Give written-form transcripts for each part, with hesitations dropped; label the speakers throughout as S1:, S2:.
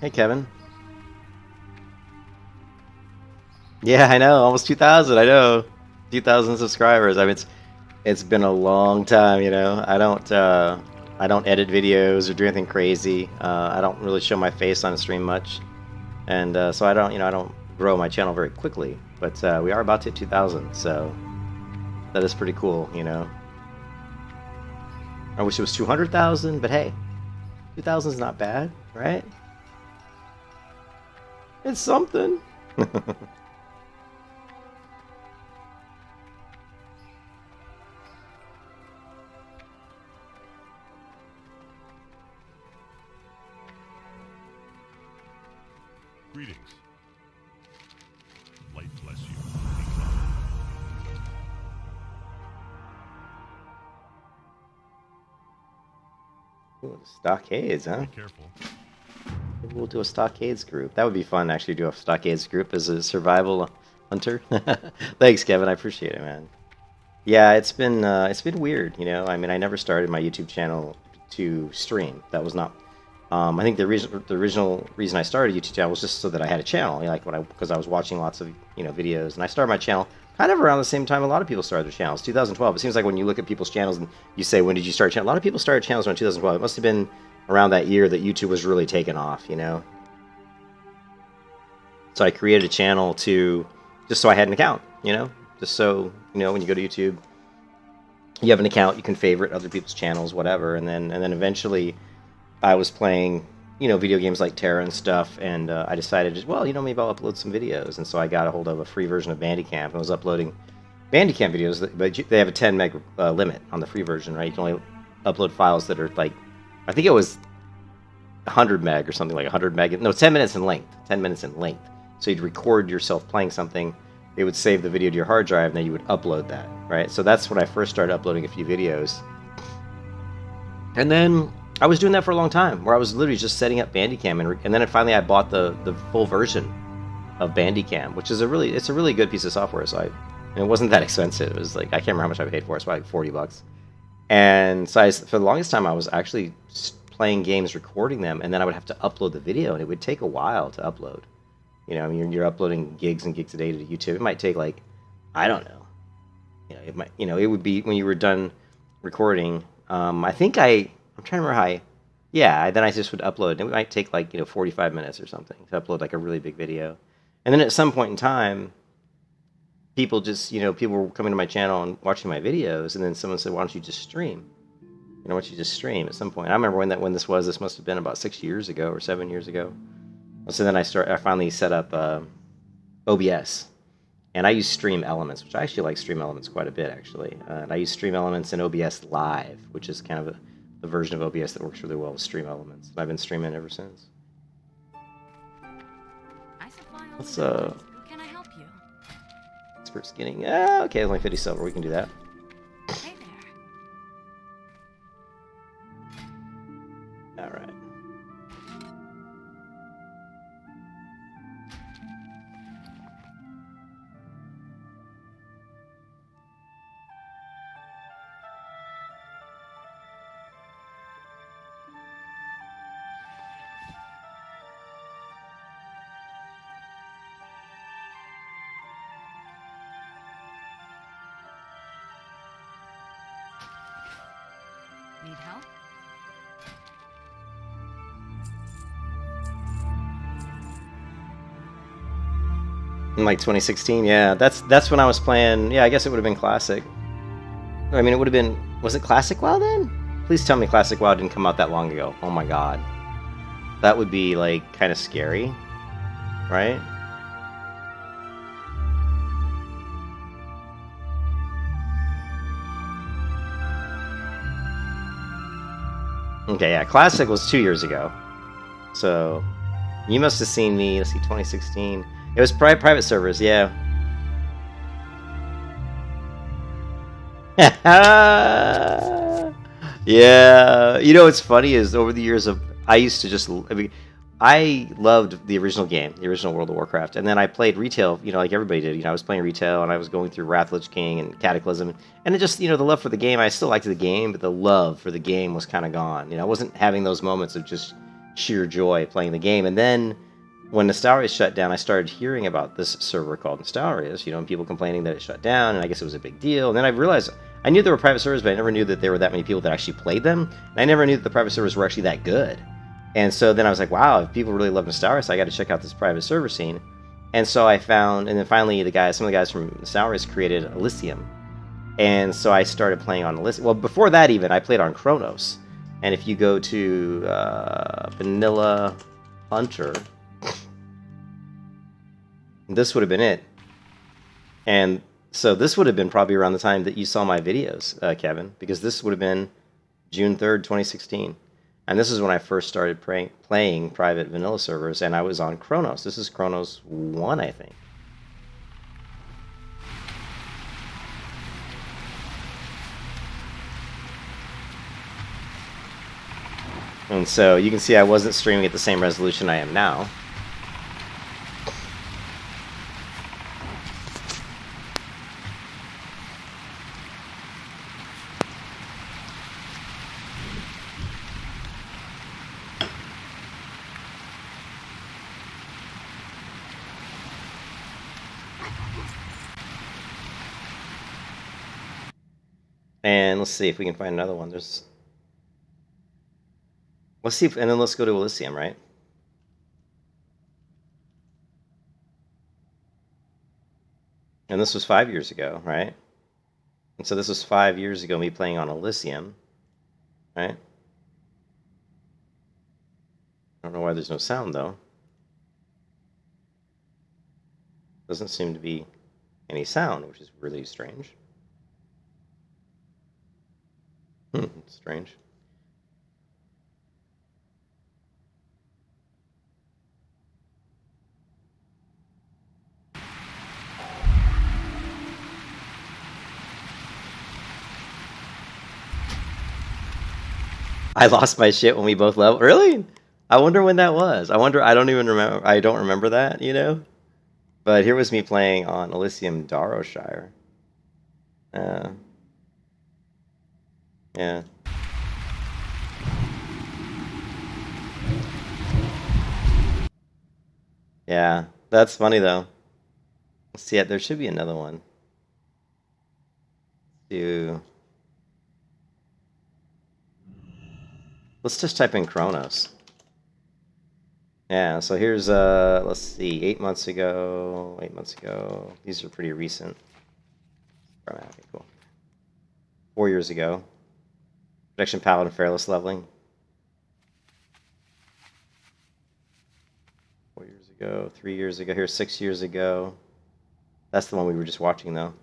S1: Hey, Kevin. Yeah, I know. Almost 2,000. I know. 2,000 subscribers. I mean, it's been a long time. I don't edit videos or do anything crazy. I don't really show my face on stream much, and so I don't grow my channel very quickly. But we are about to hit 2,000, so that is pretty cool. I wish it was 200,000, but hey, 2,000 is not bad, right? It's something.
S2: Greetings. Light bless you.
S1: Ooh, stockades, huh?
S2: Be careful.
S1: Maybe we'll do a stockades group. That would be fun, actually, do a stockades group as a survival hunter. Thanks, Kevin. I appreciate it, man. Yeah, it's been weird, I mean, I never started my YouTube channel to stream. That was not. I think the original reason I started a YouTube channel was just so that I had a channel, because I was watching lots of videos, and I started my channel kind of around the same time a lot of people started their channels, 2012. It seems like when you look at people's channels and you say, when did you start a channel? A lot of people started channels around 2012. It must have been around that year that YouTube was really taking off, So I created a channel just so I had an account, just so when you go to YouTube, you have an account, you can favorite other people's channels, whatever, and then eventually I was playing, video games like Terra and stuff, and I decided, well, maybe I'll upload some videos, and so I got a hold of a free version of Bandicam and was uploading Bandicam videos, but they have a 10 meg limit on the free version, right? You can only upload files that are like, I think it was 100 meg or something, like 100 meg, no, 10 minutes in length, 10 minutes in length. So you'd record yourself playing something, it would save the video to your hard drive, and then you would upload that, right? So that's when I first started uploading a few videos. And then I was doing that for a long time, where I was literally just setting up Bandicam, and then finally I bought the full version of Bandicam, which is a really good piece of software. So and it wasn't that expensive. It was like, I can't remember how much I paid for it. It's probably like 40 bucks. And so for the longest time, I was actually playing games, recording them, and then I would have to upload the video, and it would take a while to upload. I mean, you're uploading gigs and gigs of data to YouTube. It might take like, I don't know. It might, it would be when you were done recording. I'm trying to remember how then I just would upload, and it might take like, 45 minutes or something to upload like a really big video. And then at some point in time, people were coming to my channel and watching my videos, and then someone said, why don't you just stream? Why don't you just stream at some point? I remember when this must have been about 6 years ago or 7 years ago. So then I finally set up OBS, and I use Stream Elements, which I actually like Stream Elements quite a bit, actually. And I use Stream Elements and OBS Live, which is kind of the version of OBS that works really well with Stream Elements. And I've been streaming ever since. Let's
S3: Can I help you?
S1: expert skinning. Okay, only 50 silver. We can do that.
S3: Hey there.
S1: All right.
S3: Need help?
S1: In like 2016, yeah, that's when I was playing. Yeah, I guess it would have been Classic. I mean, it would have been. Was it Classic WoW then? Please tell me Classic WoW didn't come out that long ago. Oh my god, that would be like kind of scary, right? Okay, yeah, Classic was 2 years ago. So you must have seen me. Let's see, 2016. It was private servers, yeah. Yeah, what's funny is over the years I used to just, I loved the original game, the original World of Warcraft, and then I played retail, like everybody did. I was playing retail, and I was going through Wrath Lich King and Cataclysm, and it just, the love for the game, I still liked the game, but the love for the game was kind of gone. I wasn't having those moments of just sheer joy playing the game. And then when Nostalrius shut down, I started hearing about this server called Nostalrius, and people complaining that it shut down, and I guess it was a big deal. And then I realized I knew there were private servers, but I never knew that there were that many people that actually played them. And I never knew that the private servers were actually that good. And so then I was like, wow, if people really love Nostalrius, I got to check out this private server scene. And so I found, and then finally some of the guys from Nostalrius created Elysium. And so I started playing on Elysium. Well, before that even, I played on Chronos. And if you go to Vanilla Hunter, this would have been it. And so this would have been probably around the time that you saw my videos, Kevin, because this would have been June 3rd, 2016. And this is when I first started playing private vanilla servers, and I was on Chronos. This is Chronos 1, I think. And so you can see I wasn't streaming at the same resolution I am now. And let's see if we can find another one. Let's see if, and then let's go to Elysium, right? And this was 5 years ago, right? And so this was 5 years ago, me playing on Elysium, right? I don't know why there's no sound, though. Doesn't seem to be any sound, which is really strange. Strange. I lost my shit when we both leveled. Really? I wonder when that was. I don't even remember. I don't remember that, But here was me playing on Elysium Darrowshire. Yeah. Yeah, that's funny though. Let's see, there should be another one. Let's just type in Chronos. Yeah, so here's let's see, 8 months ago. These are pretty recent. Okay, cool. 4 years ago. Protection Paladin Fearless leveling. 4 years ago, 3 years ago, here's 6 years ago. That's the one we were just watching though.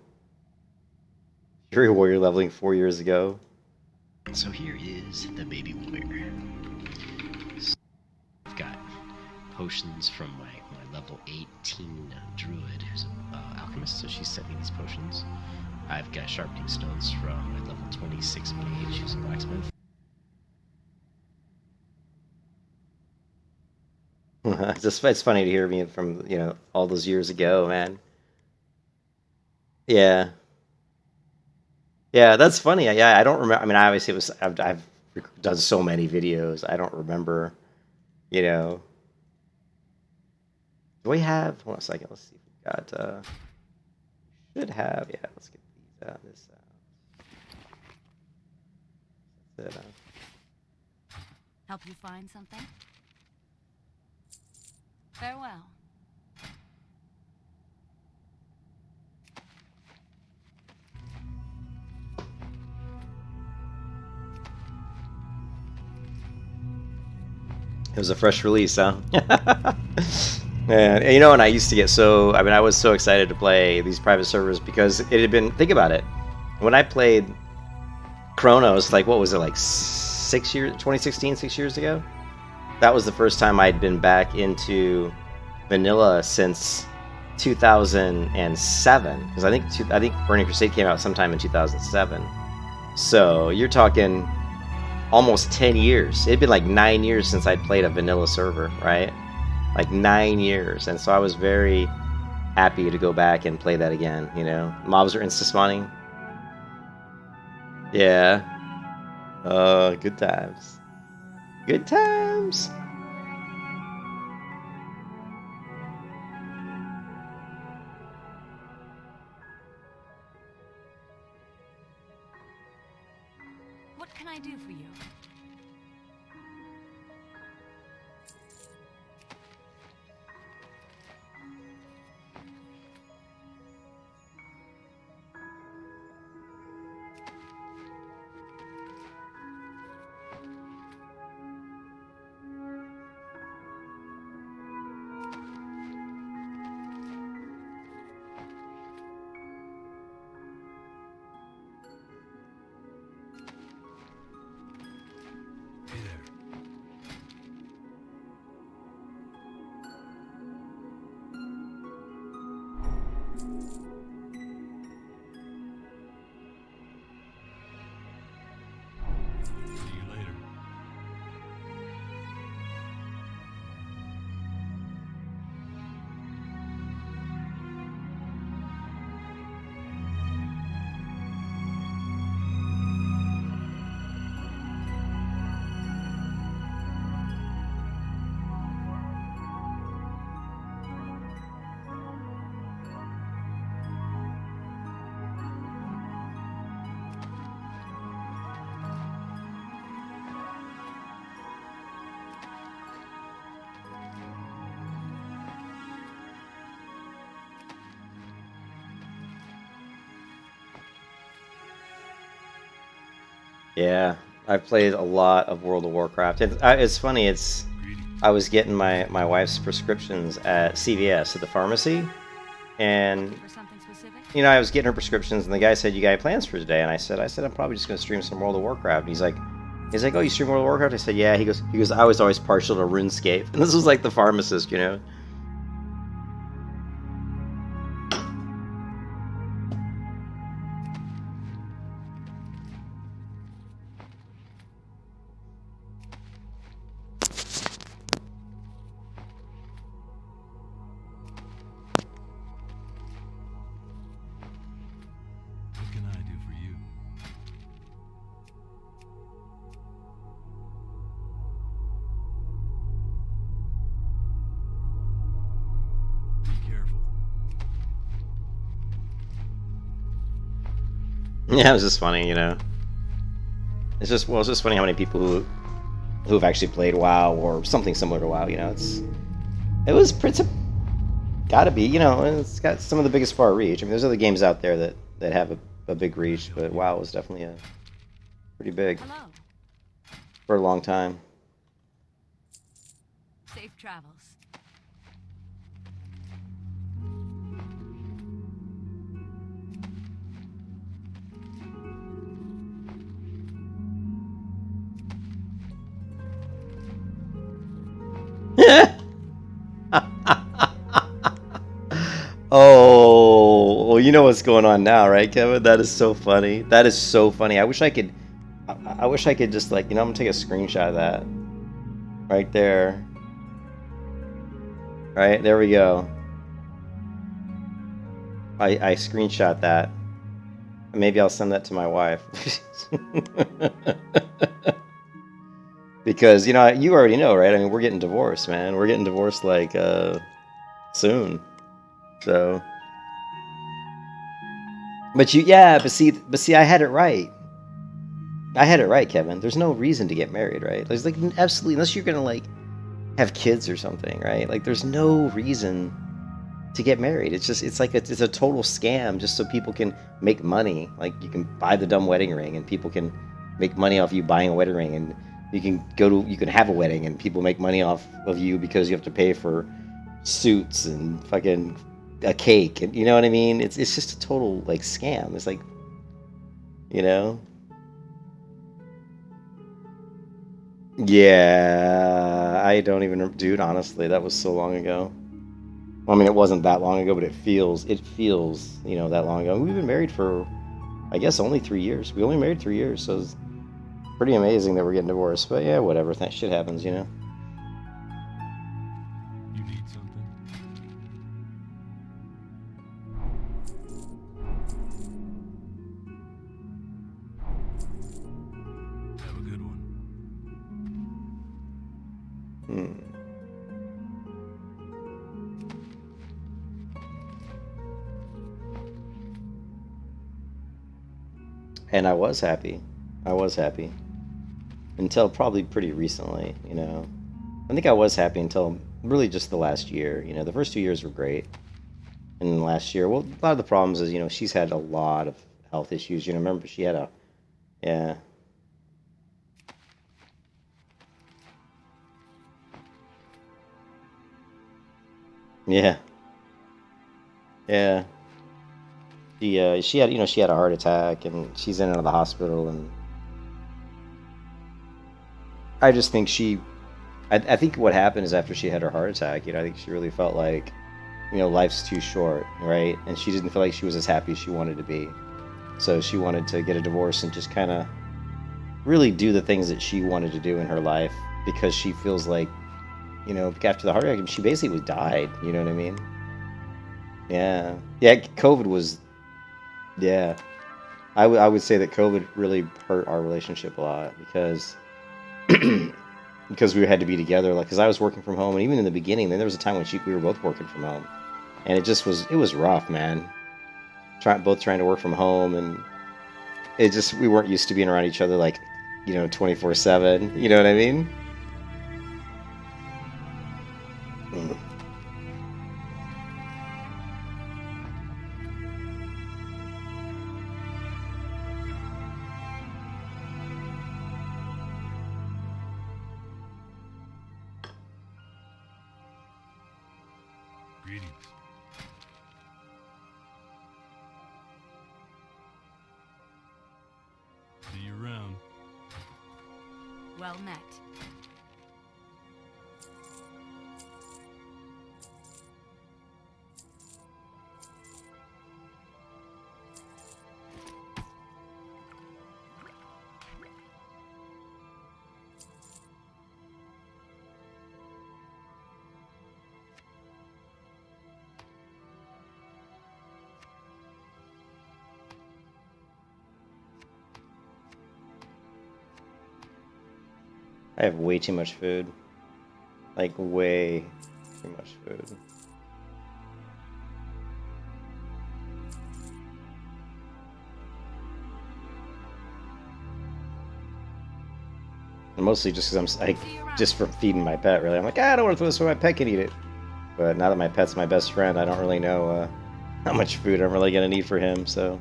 S1: Fury Warrior leveling 4 years ago.
S2: So here is the baby warrior. I've got potions from my level 18 druid who's an alchemist, so she sent me these potions. I've got sharpening stones from my level 26 mage who's a blacksmith.
S1: It's funny to hear me from all those years ago, man. Yeah. Yeah, that's funny. Yeah, I don't remember. I mean, obviously, I've done so many videos. I don't remember. Do we have? Hold on a second. Let's see if we've got. Should have. Yeah, let's get these out. This out. That's it.
S3: Help you find something? Farewell.
S1: It was a fresh release, huh? And and I used to get I was so excited to play these private servers because it had been, think about it, when I played Chronos, like, what was it, like 6 years, 2016, 6 years ago? That was the first time I'd been back into vanilla since 2007, because I think Burning Crusade came out sometime in 2007. So you're talking almost 10 years. It'd been like 9 years since I'd played a vanilla server, right? Like 9 years. And so I was very happy to go back and play that again, Mobs are insta-spawning. Yeah. Good times. Good times.
S3: can I do for you?
S4: Hey there. See you later.
S1: Yeah, I've played a lot of World of Warcraft. It's funny.
S4: Greetings.
S1: I was getting my wife's prescriptions at CVS at the pharmacy, and
S3: For something specific?
S1: I was getting her prescriptions, and the guy said, "You got any plans for today?" And I said, I'm probably just gonna stream some World of Warcraft." And he's like, "Oh, you stream World of Warcraft?" I said, "Yeah." He goes, "I was always partial to RuneScape," and this was like the pharmacist, you know.
S4: What can I do for you? Be careful.
S1: Yeah, it was just funny, you know. It's just funny how many people who've actually played WoW or something similar to WoW, you know. It's gotta be, you know, it's got some of the biggest far reach. I mean, there's other games out there that have a big reach, but WoW was definitely pretty big
S3: Hello.
S1: for a long time.
S3: Safe travels.
S1: Oh, well, you know what's going on now, right, Kevin? That is so funny. That is so funny. I wish I could. I wish I could just like, I'm gonna take a screenshot of that. Right there. Right, there we go. I screenshot that. Maybe I'll send that to my wife. Because, you already know, right? I mean, we're getting divorced, man. We're getting divorced like soon. So, but see, I had it right. I had it right, Kevin. There's no reason to get married, right? There's like absolutely, unless you're gonna like have kids or something, right? Like, there's no reason to get married. It's a total scam, just so people can make money. Like, you can buy the dumb wedding ring, and people can make money off you buying a wedding ring, and you can have a wedding, and people make money off of you because you have to pay for suits and fucking a cake, and you know what I mean? It's just a total like scam. It's like, yeah, I don't even, dude, honestly, that was so long ago. Well, I mean, it wasn't that long ago, but it feels that long ago. We've been married for, I guess, only 3 years. We only married 3 years, so it's pretty amazing that we're getting divorced. But yeah, whatever, that shit happens,
S4: You need something? Have a good one.
S1: And I was happy. I was happy. until probably pretty recently, you know. I think I was happy until really just the last year. You know, the first 2 years were great. And then last year, well, a lot of the problems is, you know, she's had a lot of health issues. You know, remember she had a, yeah. Yeah. Yeah. She had, you know, she had a heart attack and she's in and out of the hospital. And I just think I think what happened is after she had her heart attack, you know, I think she really felt like, you know, life's too short, right? And she didn't feel like she was as happy as she wanted to be. So she wanted to get a divorce and just kind of really do the things that she wanted to do in her life because she feels like, you know, after the heart attack, she basically died. You know what I mean? Yeah. Yeah, COVID was, yeah. I would say that COVID really hurt our relationship a lot because because we had to be together. Like, because I was working from home, and even in the beginning, then there was a time when we were both working from home, and it was rough, man. Both trying to work from home, and we weren't used to being around each other like, you know, 24/7. You know what I mean? Mm.
S4: Greetings. See you around.
S3: Well met.
S1: I have way too much food. Like, way too much food. And mostly just because I'm like, just from feeding my pet, really. I'm like, I don't want to throw this away, my pet can eat it. But now that my pet's my best friend, I don't really know how much food I'm really going to need for him, so.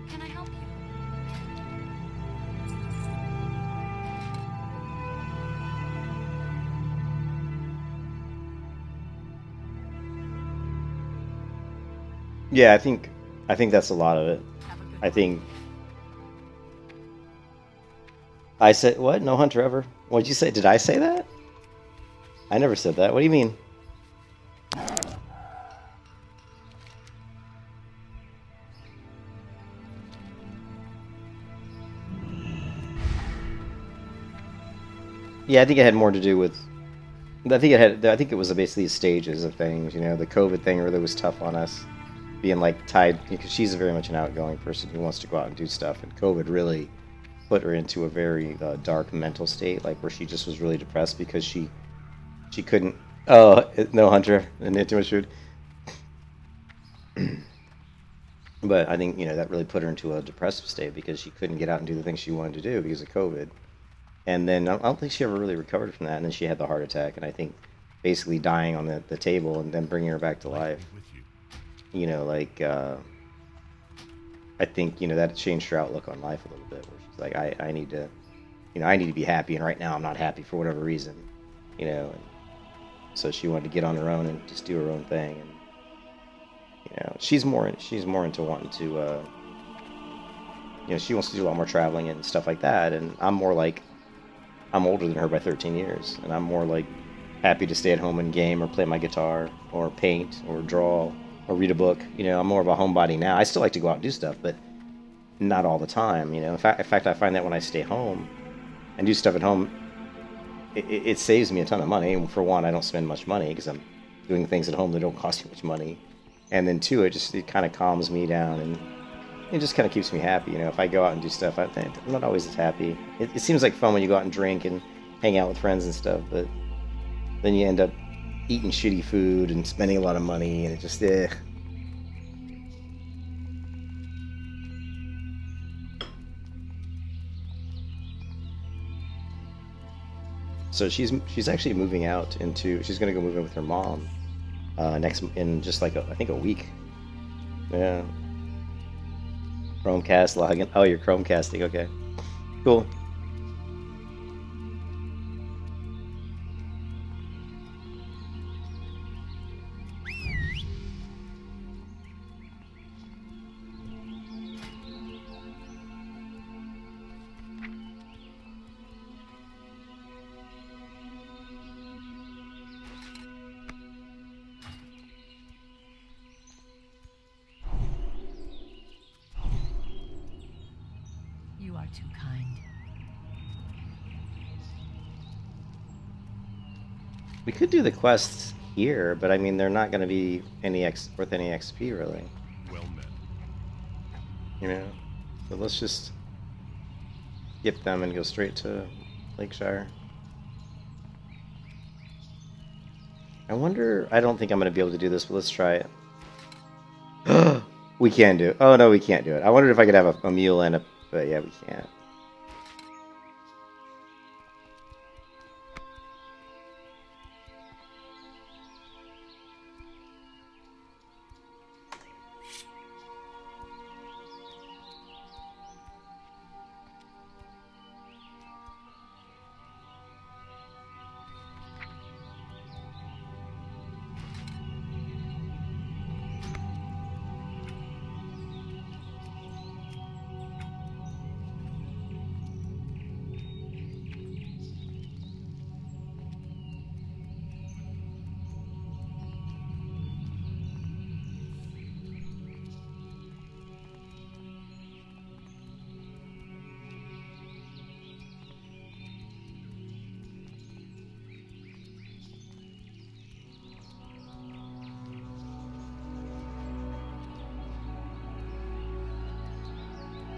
S3: Can I help you?
S1: Yeah, I think that's a lot of it.
S3: Have a good
S1: I
S3: one.
S1: think I said what? No hunter ever. What'd you say? Did I say that? I never said that. What do you mean? Yeah, I think it had more to do with. I think it was basically stages of things. You know, the COVID thing really was tough on us, being like tied because she's very much an outgoing person who wants to go out and do stuff, and COVID really put her into a very dark mental state, like where she just was really depressed because she couldn't. Oh no, Hunter, and ate too much food. But I think, you know, that really put her into a depressive state because she couldn't get out and do the things she wanted to do because of COVID. And then I don't think she ever really recovered from that. And then she had the heart attack, and I think basically dying on the table and then bringing her back to
S4: Like to
S1: life.
S4: be with you.
S1: You know, like I think, you know, that changed her outlook on life a little bit, where she's like, I need to, you know, I need to be happy, and right now I'm not happy for whatever reason, you know. And so she wanted to get on her own and just do her own thing. And you know, she's more into wanting to, you know, she wants to do a lot more traveling and stuff like that. And I'm more like, I'm older than her by 13 years, and I'm more like happy to stay at home and game or play my guitar or paint or draw or read a book. You know, I'm more of a homebody now. I still like to go out and do stuff, but not all the time. You know, in fact, I find that when I stay home and do stuff at home, it saves me a ton of money. For one, I don't spend much money because I'm doing things at home that don't cost me much money, and then two, it kind of calms me down, and it just kind of keeps me happy. You know, if I go out and do stuff, I'm not always as happy. It seems like fun when you go out and drink and hang out with friends and stuff, but then you end up eating shitty food and spending a lot of money, and it just So she's actually moving out into. She's gonna go move in with her mom in just like I think a week. Yeah. Chromecast login. Oh, you're Chromecasting. Okay. Cool.
S3: You are too kind.
S1: We could do the quests here, but I mean they're not going to be worth any XP really.
S4: Well met.
S1: You know, so let's just skip them and go straight to Lakeshire. I wonder. I don't think I'm going to be able to do this, but let's try it. We can do it. Oh no, we can't do it. I wondered if I could have a mule and a. But yeah, we can't.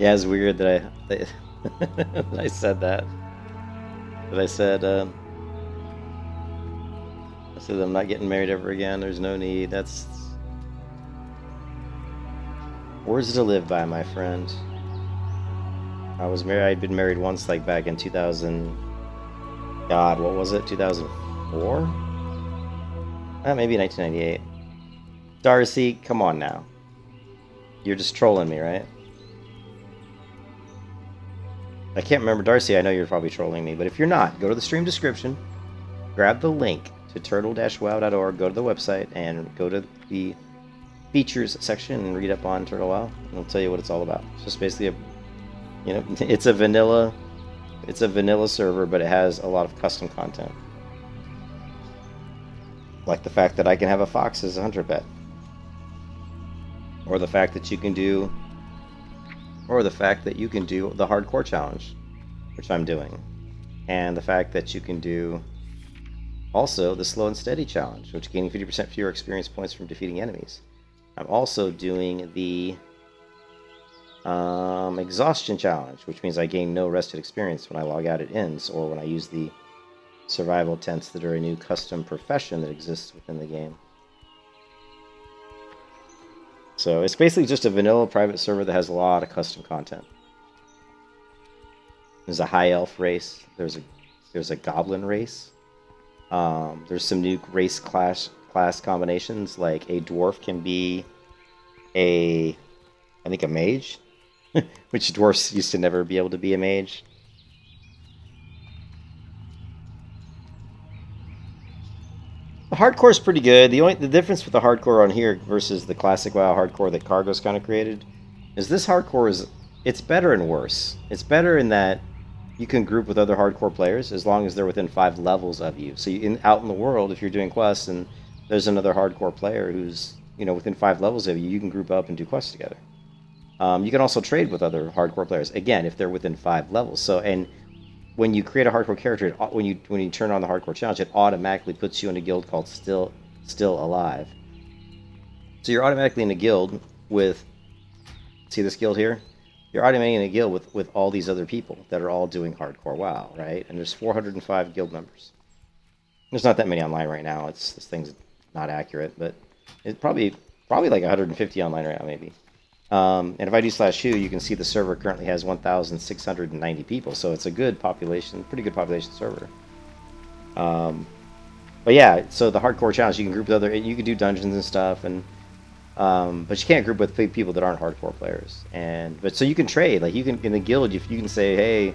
S1: Yeah, it's weird that that I said that. But I said I'm not getting married ever again. There's no need. That's words to live by, my friend. I was married. I'd been married once, like back in 2000. God, what was it? 2004? Maybe 1998. Darcy, come on now. You're just trolling me, right? I can't remember, Darcy, I know you're probably trolling me, but if you're not, go to the stream description, grab the link to turtle-wow.org, go to the website, and go to the features section and read up on Turtle WoW, and it'll tell you what it's all about. It's just basically it's a vanilla server, but it has a lot of custom content. Like the fact that I can have a fox as a hunter pet. Or the fact that you can do the hardcore challenge, which I'm doing. And the fact that you can do also the slow and steady challenge, which gaining 50% fewer experience points from defeating enemies. I'm also doing the Exhaustion challenge, which means I gain no rested experience when I log out, it ends, or when I use the survival tents that are a new custom profession that exists within the game. So it's basically just a vanilla private server that has a lot of custom content. There's a high elf race. There's a goblin race. There's some new race class combinations, like a dwarf can be I think a mage, which dwarfs used to never be able to be a mage. The hardcore is pretty good. The difference with the hardcore on here versus the classic WoW hardcore that Cargo's kind of created is this hardcore it's better and worse. It's better in that you can group with other hardcore players as long as they're within 5 levels of you. So out in the world, if you're doing quests and there's another hardcore player who's within 5 levels of you, you can group up and do quests together. You can also trade with other hardcore players, again, if they're within 5 levels. So, and when you create a hardcore character, when you turn on the hardcore challenge, it automatically puts you in a guild called Still Alive. So you're automatically in a guild with See this guild here? You're automating a guild with all these other people that are all doing hardcore WoW, right? And there's 405 guild members. There's not that many online right now. This thing's not accurate, but it's probably like 150 online right now, maybe. And if I do /who, you can see the server currently has 1,690 people, so it's a good population, pretty good population server. But yeah, so the hardcore challenge, you can group with other, you can do dungeons and stuff, and but you can't group with people that aren't hardcore players. But so you can trade, like you can in the guild, if you can say, hey,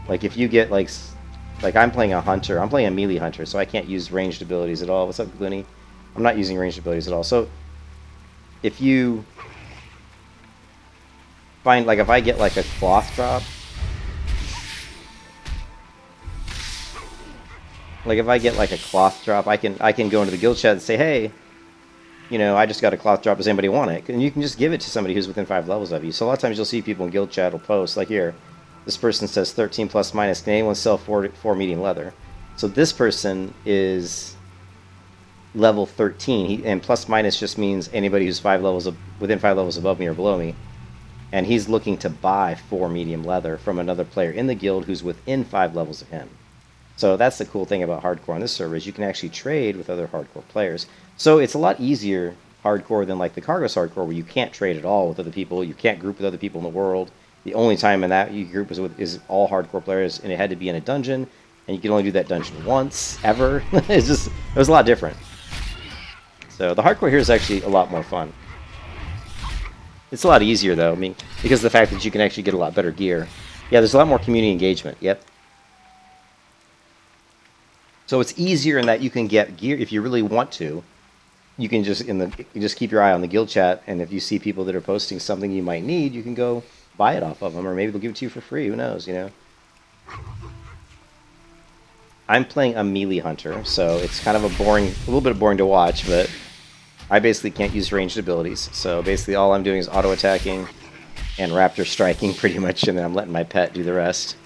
S1: like if you get like I'm playing a hunter, I'm playing a melee hunter, so I can't use ranged abilities at all. What's up, Gloonie? I'm not using ranged abilities at all. So if you find, like, if I get like a cloth drop, like if I get like a cloth drop, I can go into the guild chat and say, hey, you know, I just got a cloth drop. Does anybody want it? And you can just give it to somebody who's within 5 levels of you. So a lot of times you'll see people in guild chat will post, like here, this person says 13 plus minus. Can anyone sell 4 medium leather? So this person is level 13, and plus minus just means anybody who's within 5 levels above me or below me. And he's looking to buy 4 medium leather from another player in the guild who's within 5 levels of him. So that's the cool thing about hardcore on this server, is you can actually trade with other hardcore players. So it's a lot easier hardcore than like the Cargos hardcore, where you can't trade at all with other people. You can't group with other people in the world. The only time in that you group is all hardcore players, and it had to be in a dungeon, and you can only do that dungeon once ever. It was a lot different. So the hardcore here is actually a lot more fun. It's a lot easier though, I mean, because of the fact that you can actually get a lot better gear. Yeah, there's a lot more community engagement. Yep. So it's easier in that you can get gear if you really want to. You can just keep your eye on the guild chat, and if you see people that are posting something you might need, you can go buy it off of them, or maybe they'll give it to you for free. Who knows, you know? I'm playing a melee hunter, so it's kind of a little bit boring to watch, but I basically can't use ranged abilities. So basically all I'm doing is auto attacking and raptor striking pretty much, and then I'm letting my pet do the rest.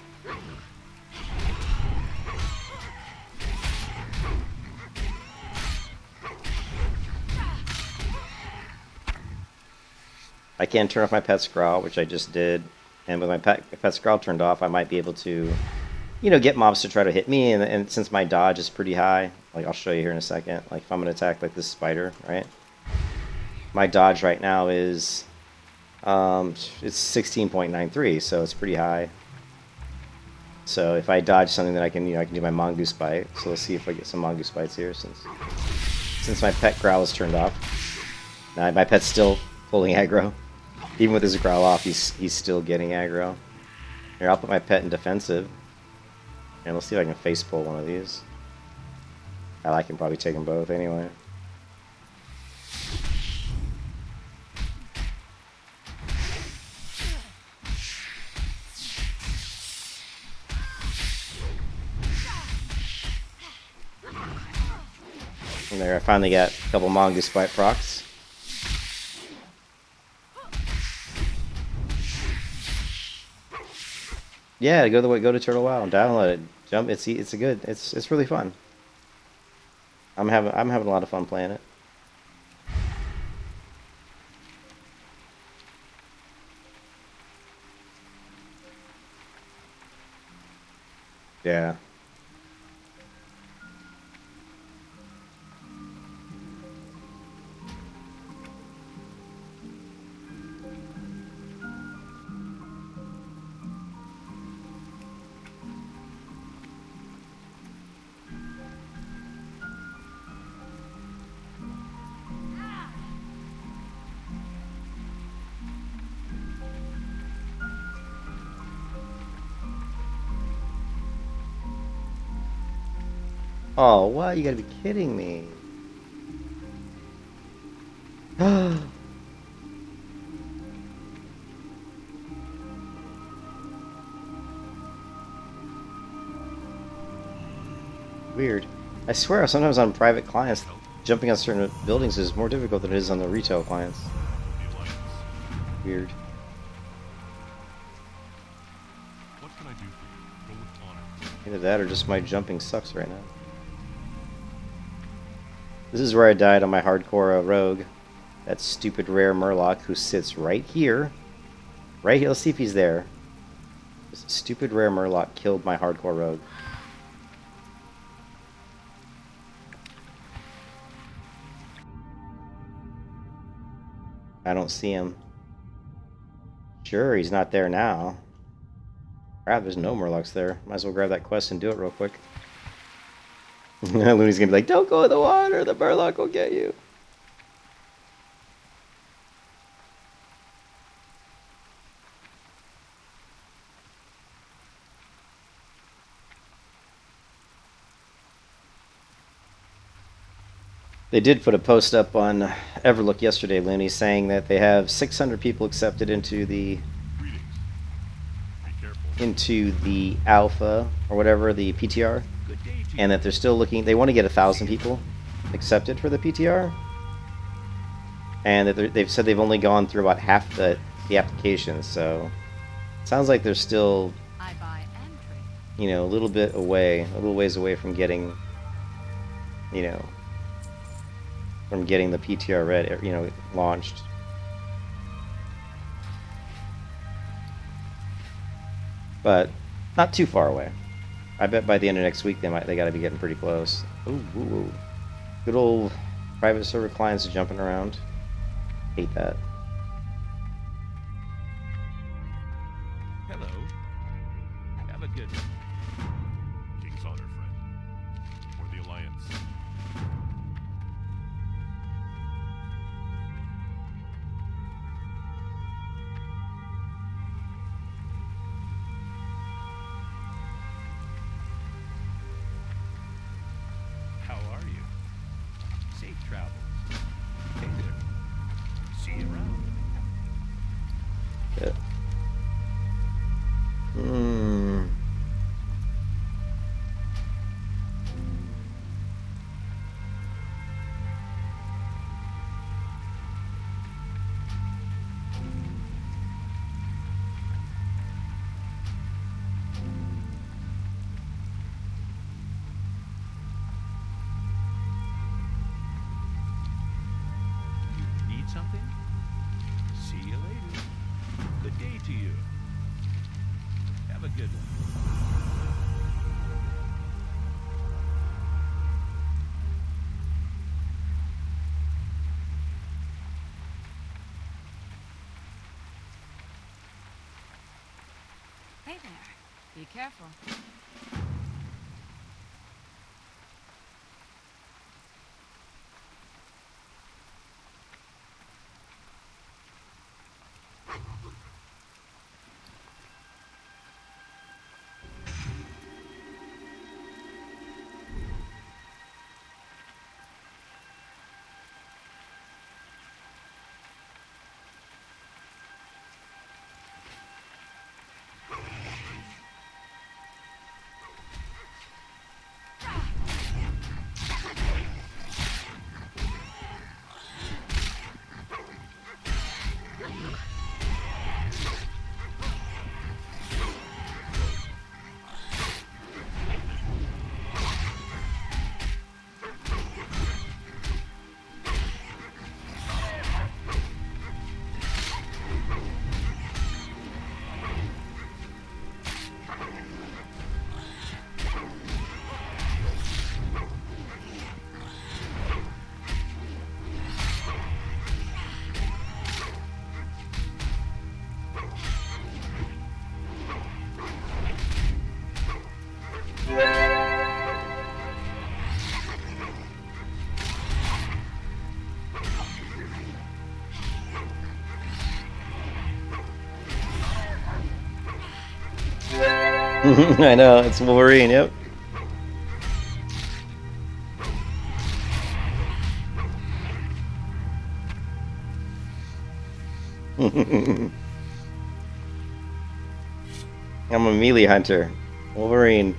S1: I can turn off my pet's growl, which I just did, and with my pet's growl turned off, I might be able to, you know, get mobs to try to hit me, and since my dodge is pretty high, like I'll show you here in a second, like if I'm going to attack like this spider, right? My dodge right now is, it's 16.93, so it's pretty high. So if I dodge something, then I can do my mongoose bite. So let's see if I get some mongoose bites here, since my pet growl is turned off. Now my pet's still pulling aggro. Even with his growl off, he's still getting aggro. Here, I'll put my pet in defensive. And let's see if I can face pull one of these. I can probably take them both anyway. And there, I finally got a couple mongoose bite procs. Yeah, go to Turtle WoW and download it. Jump, it's really fun. I'm having a lot of fun playing it. Yeah. Oh, what? You gotta be kidding me. Weird. I swear, sometimes on private clients, jumping on certain buildings is more difficult than it is on the retail clients. Weird.
S4: What can I do for you? Go with honor.
S1: Either that or just my jumping sucks right now. This is where I died on my hardcore rogue. That stupid rare Murloc who sits right here. Right here. Let's see if he's there. This stupid rare Murloc killed my hardcore rogue. I don't see him. Sure, he's not there now. Crap, there's no Murlocs there. Might as well grab that quest and do it real quick. Looney's gonna be like, don't go in the water, the Murloc will get you. They did put a post up on Everlook yesterday, Looney, saying that they have 600 people accepted into the
S4: Greetings. Be careful.
S1: into the alpha or whatever, the PTR,
S4: Good day to
S1: and that they're still looking. They want to get 1,000 people accepted for the PTR, and that they've said they've only gone through about half the applications. So it sounds like they're still,
S3: I buy and trade.
S1: you know, a little bit away, a little ways away from getting, you know, from getting the PTR read, you know, launched. But not too far away. I bet by the end of next week they got to be getting pretty close. Ooh, ooh, ooh. Good old private server clients jumping around. Hate that.
S4: Hello. Have a good one. King's honor, friend. For the Alliance. How are you? Safe travels. Hey there. See you around.
S1: Yeah. Hmm.
S4: You need something? See you later. Good day to you. Have a good one.
S3: Hey there. Be careful.
S1: I know, it's Wolverine, yep. I'm a melee hunter. Wolverine.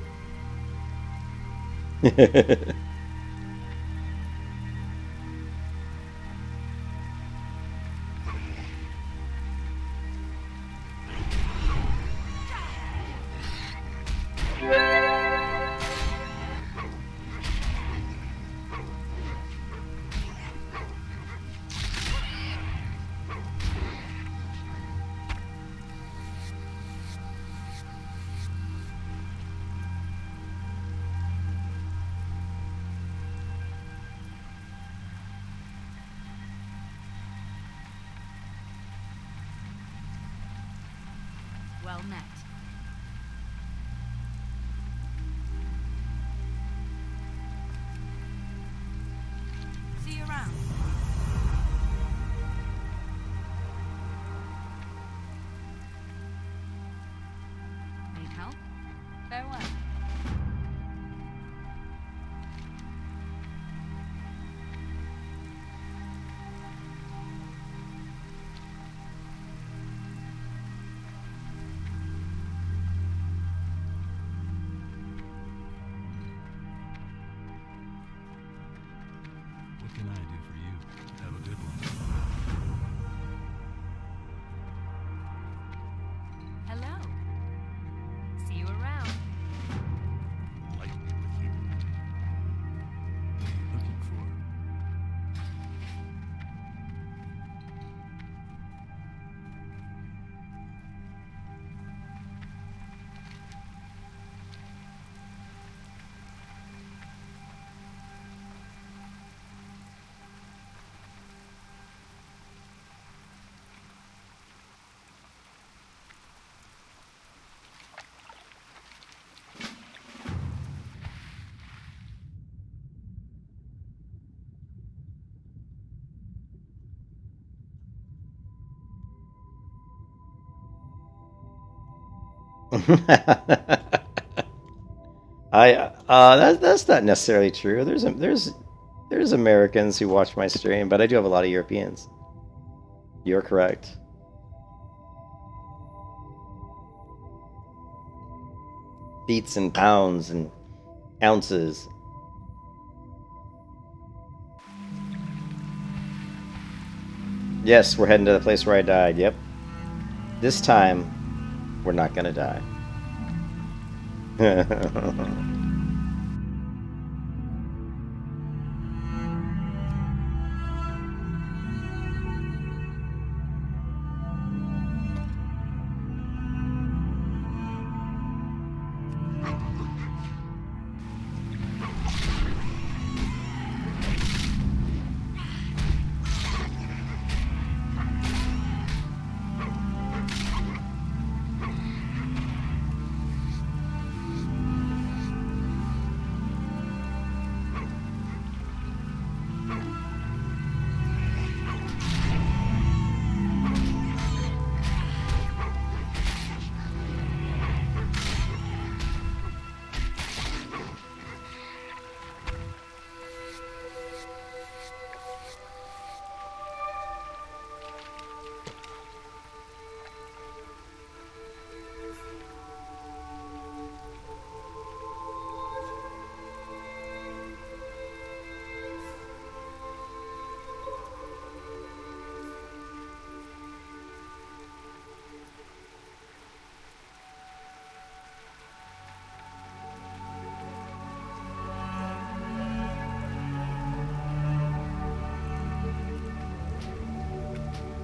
S3: well met. See you around. Need help? Farewell.
S4: What can I do for you? Have a good one.
S3: Hello. See you around.
S4: Lightly with you. What are you looking for?
S1: That's not necessarily true. There's Americans who watch my stream, but I do have a lot of Europeans. You're correct. Feet and pounds and ounces. Yes, we're heading to the place where I died. Yep. This time, we're not gonna die.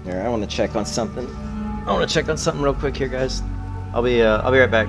S1: Here, I want to check on something. I want to check on something real quick here, guys. I'll be right back.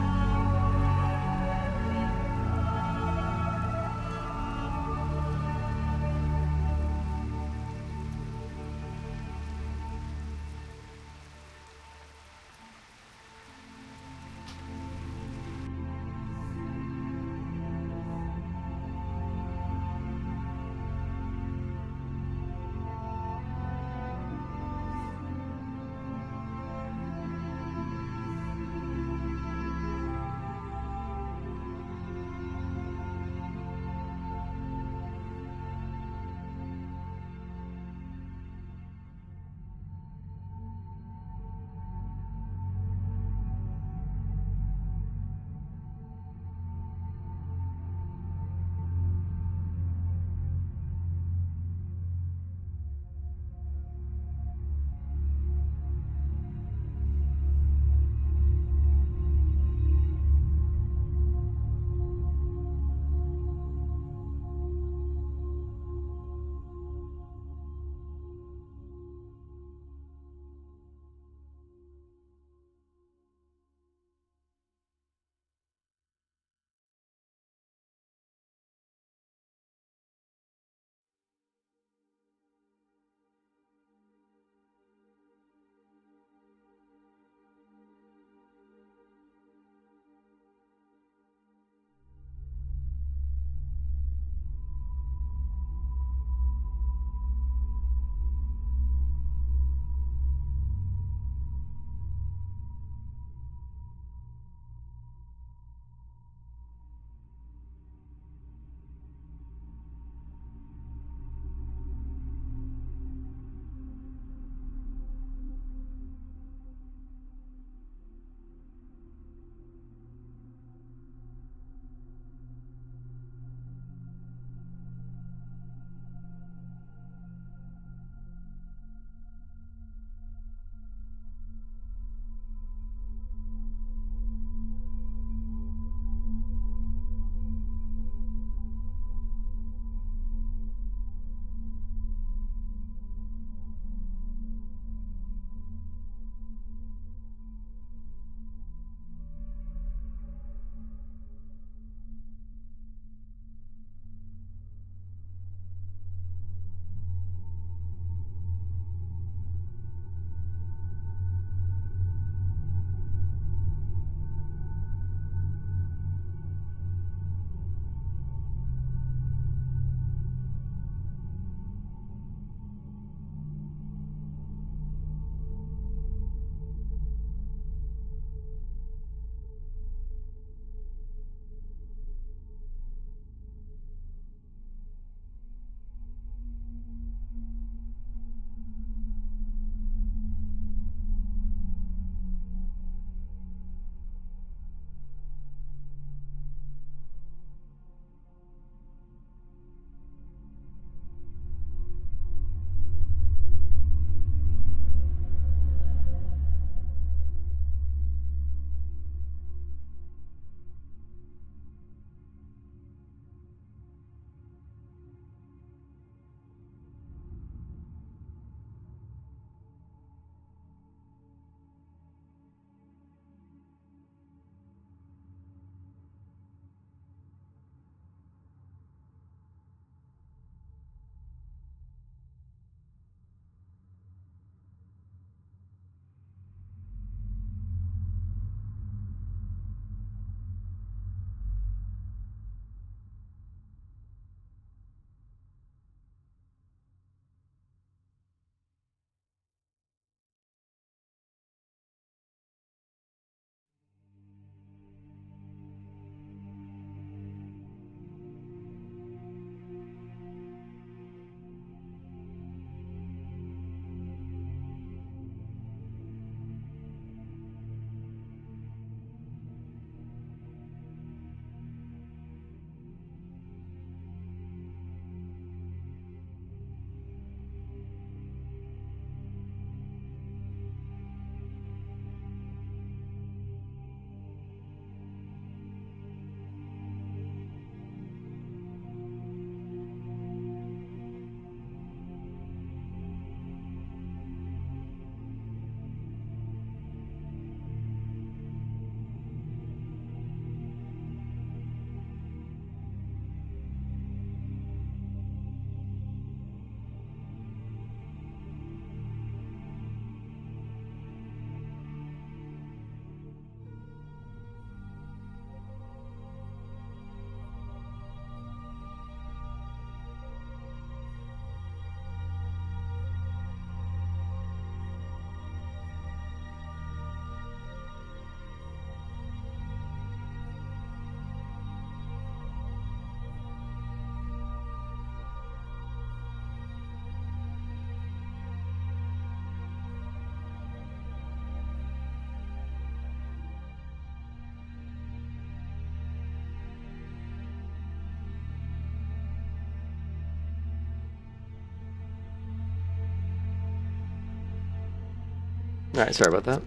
S1: Alright, sorry about that.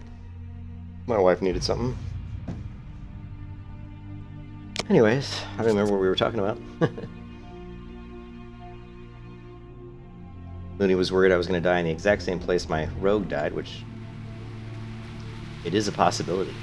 S1: My wife needed something. Anyways, I don't remember what we were talking about. Looney was worried I was going to die in the exact same place my rogue died, which... it is a possibility.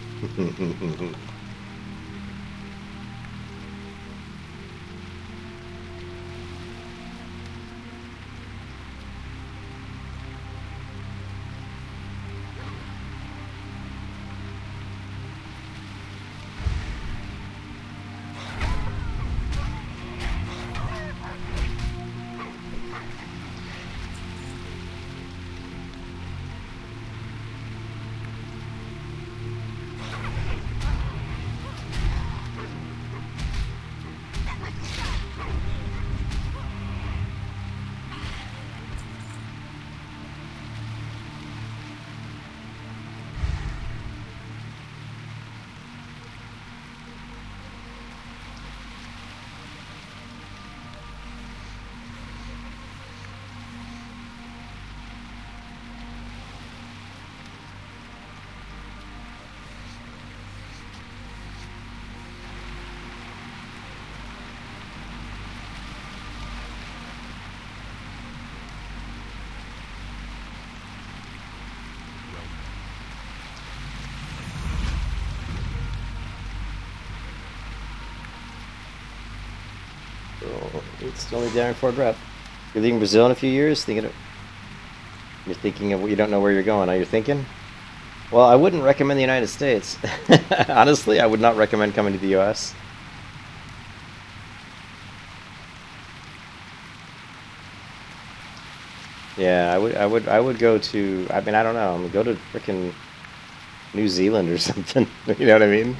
S1: It's only down Fort Rep. You're leaving Brazil in a few years? You're thinking of what you don't know where you're going. Are you thinking? Well, I wouldn't recommend the United States. Honestly, I would not recommend coming to the U.S. Yeah, I would go to. I mean, I don't know. I'm gonna go to frickin' New Zealand or something. You know what I mean?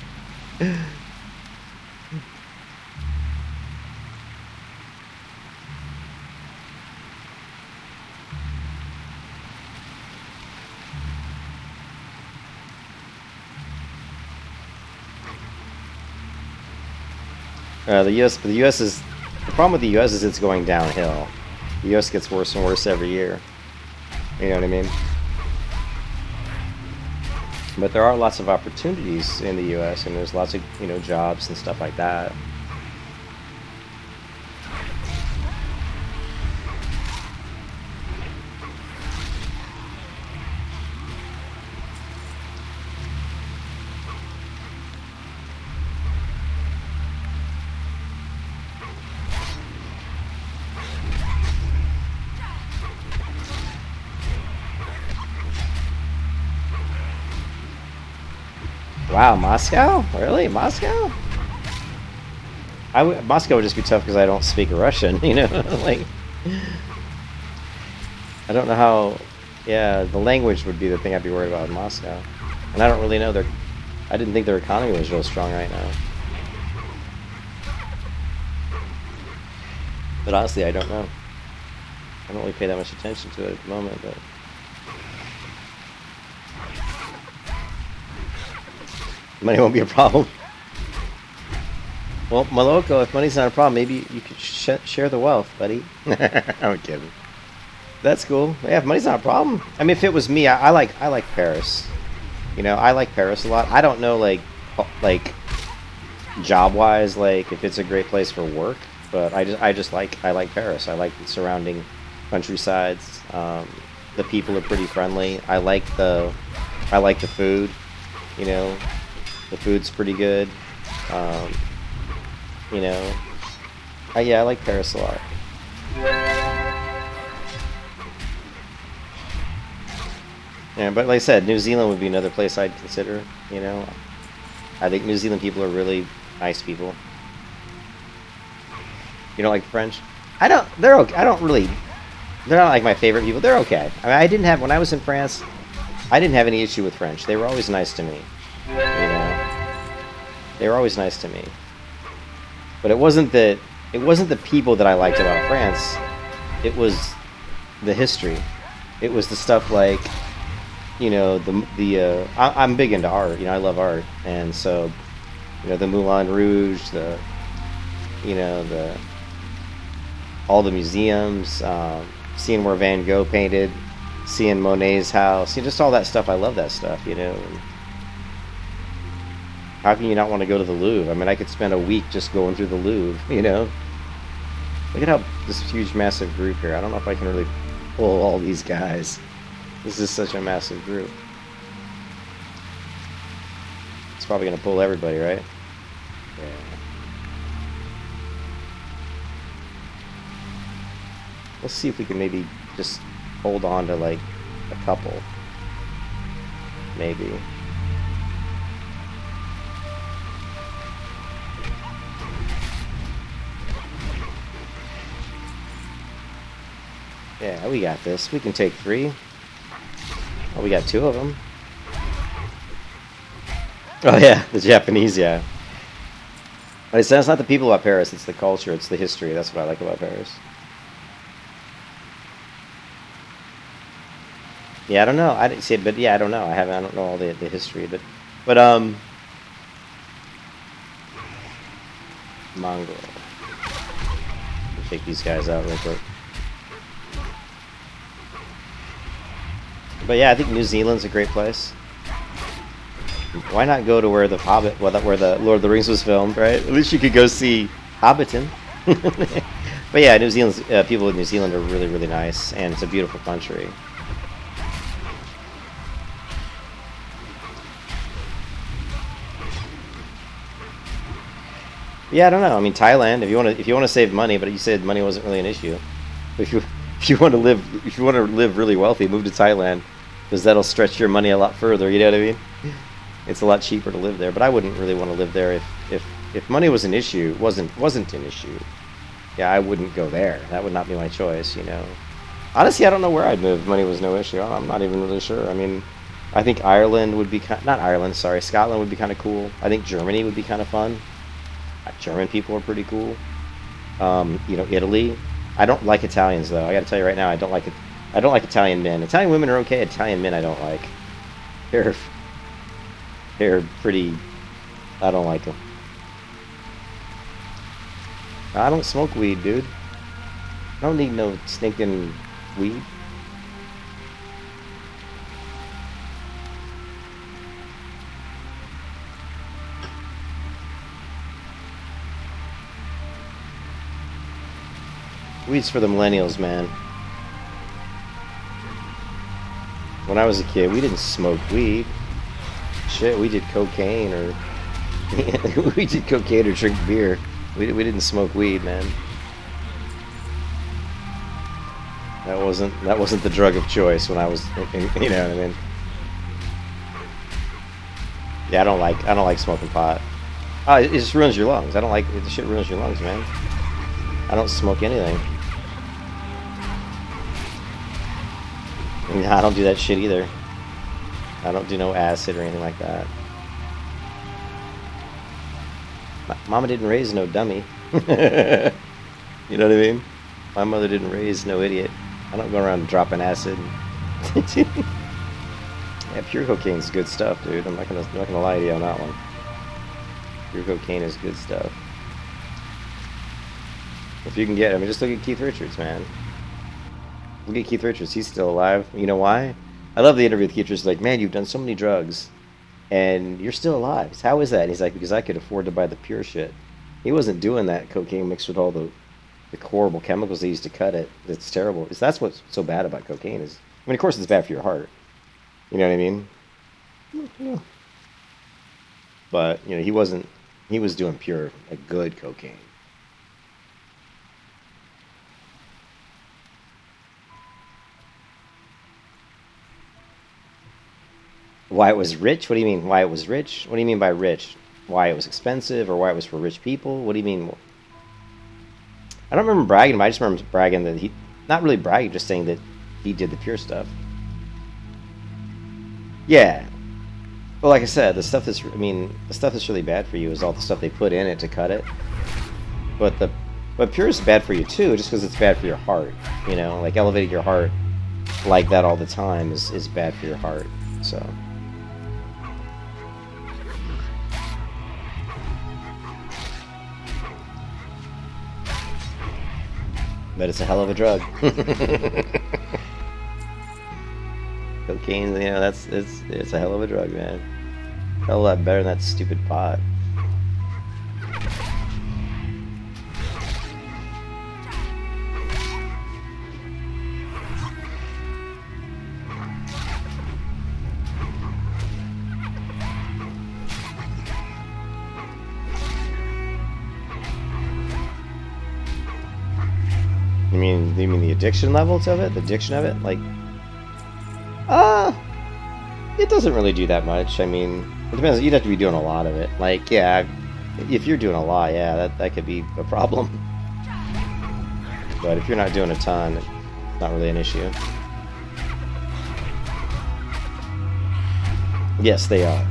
S1: The U.S. is the problem with the U.S. is it's going downhill. The U.S. gets worse and worse every year. You know what I mean? But there are lots of opportunities in the U.S. and there's lots of jobs and stuff like that. Wow, Moscow? Really? Moscow? Moscow would just be tough because I don't speak Russian, like... I don't know how... Yeah, the language would be the thing I'd be worried about in Moscow. And I don't really know I didn't think their economy was real strong right now. But honestly, I don't know. I don't really pay that much attention to it at the moment, but... Money won't be a problem. Well, Maloko, if money's not a problem, maybe you could share the wealth, buddy. I'm kidding. That's cool. Yeah, if money's not a problem. I mean, if it was me, I like Paris. I like Paris a lot. I don't know, like job-wise, like if it's a great place for work, but I like Paris. I like the surrounding countrysides. The people are pretty friendly. I like the food. The food's pretty good. Yeah, I like Paris a lot. Yeah, but like I said, New Zealand would be another place I'd consider. I think New Zealand people are really nice people. You don't like the French? They're okay. They're not like my favorite people. They're okay. I mean, when I was in France, I didn't have any issue with French. They were always nice to me. They were always nice to me. But it wasn't the people that I liked about France. It was the history. It was the stuff like, I'm big into art. I love art, and so, the Moulin Rouge, all the museums, seeing where Van Gogh painted, seeing Monet's house, just all that stuff. I love that stuff, And how can you not want to go to the Louvre? I mean, I could spend a week just going through the Louvre, Look at how this huge, massive group here. I don't know if I can really pull all these guys. This is such a massive group. It's probably going to pull everybody, right? Yeah. Let's see if we can maybe just hold on to, like, a couple. Maybe. Yeah, we got this. We can take 3. Oh, we got 2 of them. Oh yeah, the Japanese, yeah. But it's not the people about Paris, it's the culture, it's the history. That's what I like about Paris. Yeah, I don't know. I didn't see it, but yeah, I don't know. I don't know all the history, but Mongol. Take these guys out real quick. But yeah, I think New Zealand's a great place. Why not go to where the Hobbit, where the Lord of the Rings was filmed, right? At least you could go see Hobbiton. But yeah, New Zealand's people in New Zealand are really, really nice, and it's a beautiful country. Yeah, I don't know. I mean, Thailand. If you want to save money, but you said money wasn't really an issue. If you want to live really wealthy, move to Thailand, because that'll stretch your money a lot further. You know what I mean? It's a lot cheaper to live there. But I wouldn't really want to live there if money was an issue. Wasn't an issue. Yeah, I wouldn't go there. That would not be my choice. Honestly, I don't know where I'd move if money was no issue. I'm not even really sure. I mean, I think Ireland would be not Ireland. Sorry, Scotland would be kind of cool. I think Germany would be kind of fun. German people are pretty cool. Italy. I don't like Italians though. I got to tell you right now, I don't like it. I don't like Italian men. Italian women are okay. Italian men, I don't like. They're pretty. I don't like them. I don't smoke weed, dude. I don't need no stinking weed. Weed's for the millennials, man. When I was a kid, we didn't smoke weed. Shit, we did cocaine or we did cocaine or drink beer. We didn't smoke weed, man. That wasn't the drug of choice when I was, you know what I mean? Yeah, I don't like smoking pot. Oh, it just ruins your lungs. I don't like it. The shit ruins your lungs, man. I don't smoke anything. I don't do that shit either. I don't do no acid or anything like that. Mama didn't raise no dummy. You know what I mean? My mother didn't raise no idiot. I don't go around dropping acid. Yeah, pure cocaine's good stuff, dude. I'm not gonna lie to you on that one. Pure cocaine is good stuff. If you can get, just look at Keith Richards, man. Look at Keith Richards. He's still alive. You know why? I love the interview with Keith Richards. Like, man, you've done so many drugs, and you're still alive. How is that? And he's like, because I could afford to buy the pure shit. He wasn't doing that cocaine mixed with all the horrible chemicals they used to cut it. It's terrible. That's what's so bad about cocaine is, of course it's bad for your heart. You know what I mean? Yeah. But, he was doing pure, good cocaine. Why it was rich? What do you mean? Why it was rich? What do you mean by rich? Why it was expensive or why it was for rich people? What do you mean? I don't remember bragging, but I just remember bragging that not really bragging, just saying that he did the pure stuff. Yeah. Well, like I said, the stuff that's really bad for you is all the stuff they put in it to cut it. But pure is bad for you too, just because it's bad for your heart. Like elevating your heart like that all the time is bad for your heart. So. But it's a hell of a drug. Cocaine, you know, it's a hell of a drug, man. A hell of a lot better than that stupid pot. You mean the addiction levels of it? The addiction of it? Like, it doesn't really do that much. I mean, it depends. You'd have to be doing a lot of it. Like, yeah, if you're doing a lot, yeah, that could be a problem. But if you're not doing a ton, it's not really an issue. Yes, they are.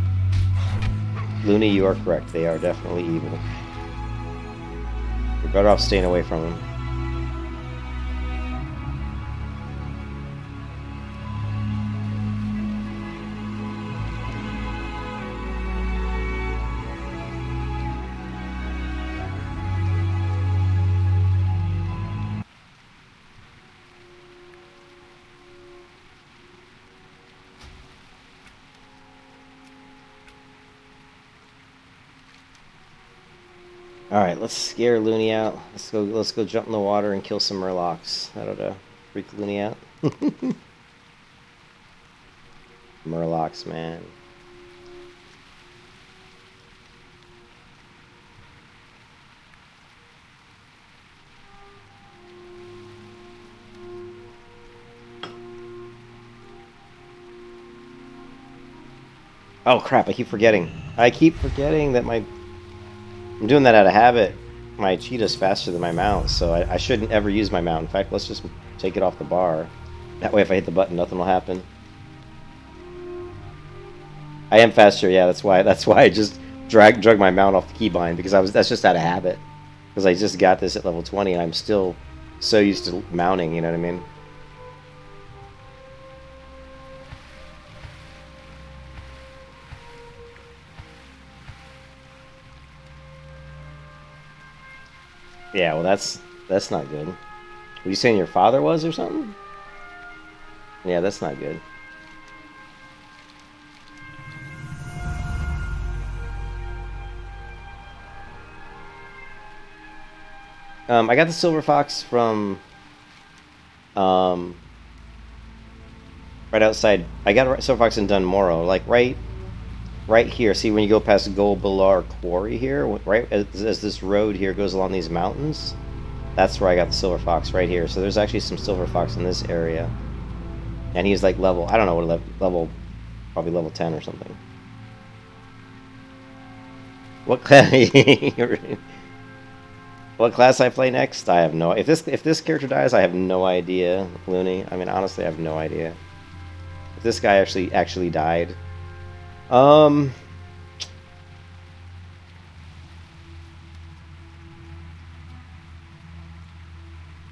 S1: Looney, you are correct. They are definitely evil. You're better off staying away from them. Alright, let's scare Looney out. Let's go jump in the water and kill some murlocs. That'll freak Looney out. Murlocs, man. Oh crap, I keep forgetting. I keep forgetting that I'm doing that out of habit. My cheetah's faster than my mount, so I shouldn't ever use my mount. In fact, let's just take it off the bar. That way if I hit the button, nothing will happen. I am faster, yeah, that's why I just drug my mount off the keybind, because that's just out of habit. Because I just got this at level 20 and I'm still so used to mounting, you know what I mean? Yeah, well that's not good. Were you saying your father was or something? Yeah, that's not good. I got the silver fox from right outside. I got a silver fox in Dunmorrow, like right here. See, when you go past Golbalar Quarry here, right as this road here goes along these mountains, that's where I got the silver fox, right here. So there's actually some silver fox in this area, and he's like level, I don't know what level, probably level 10 or something. What what class I play next? I have no. If this character dies, I have no idea, Looney. I mean, honestly, I have no idea. If this guy actually died.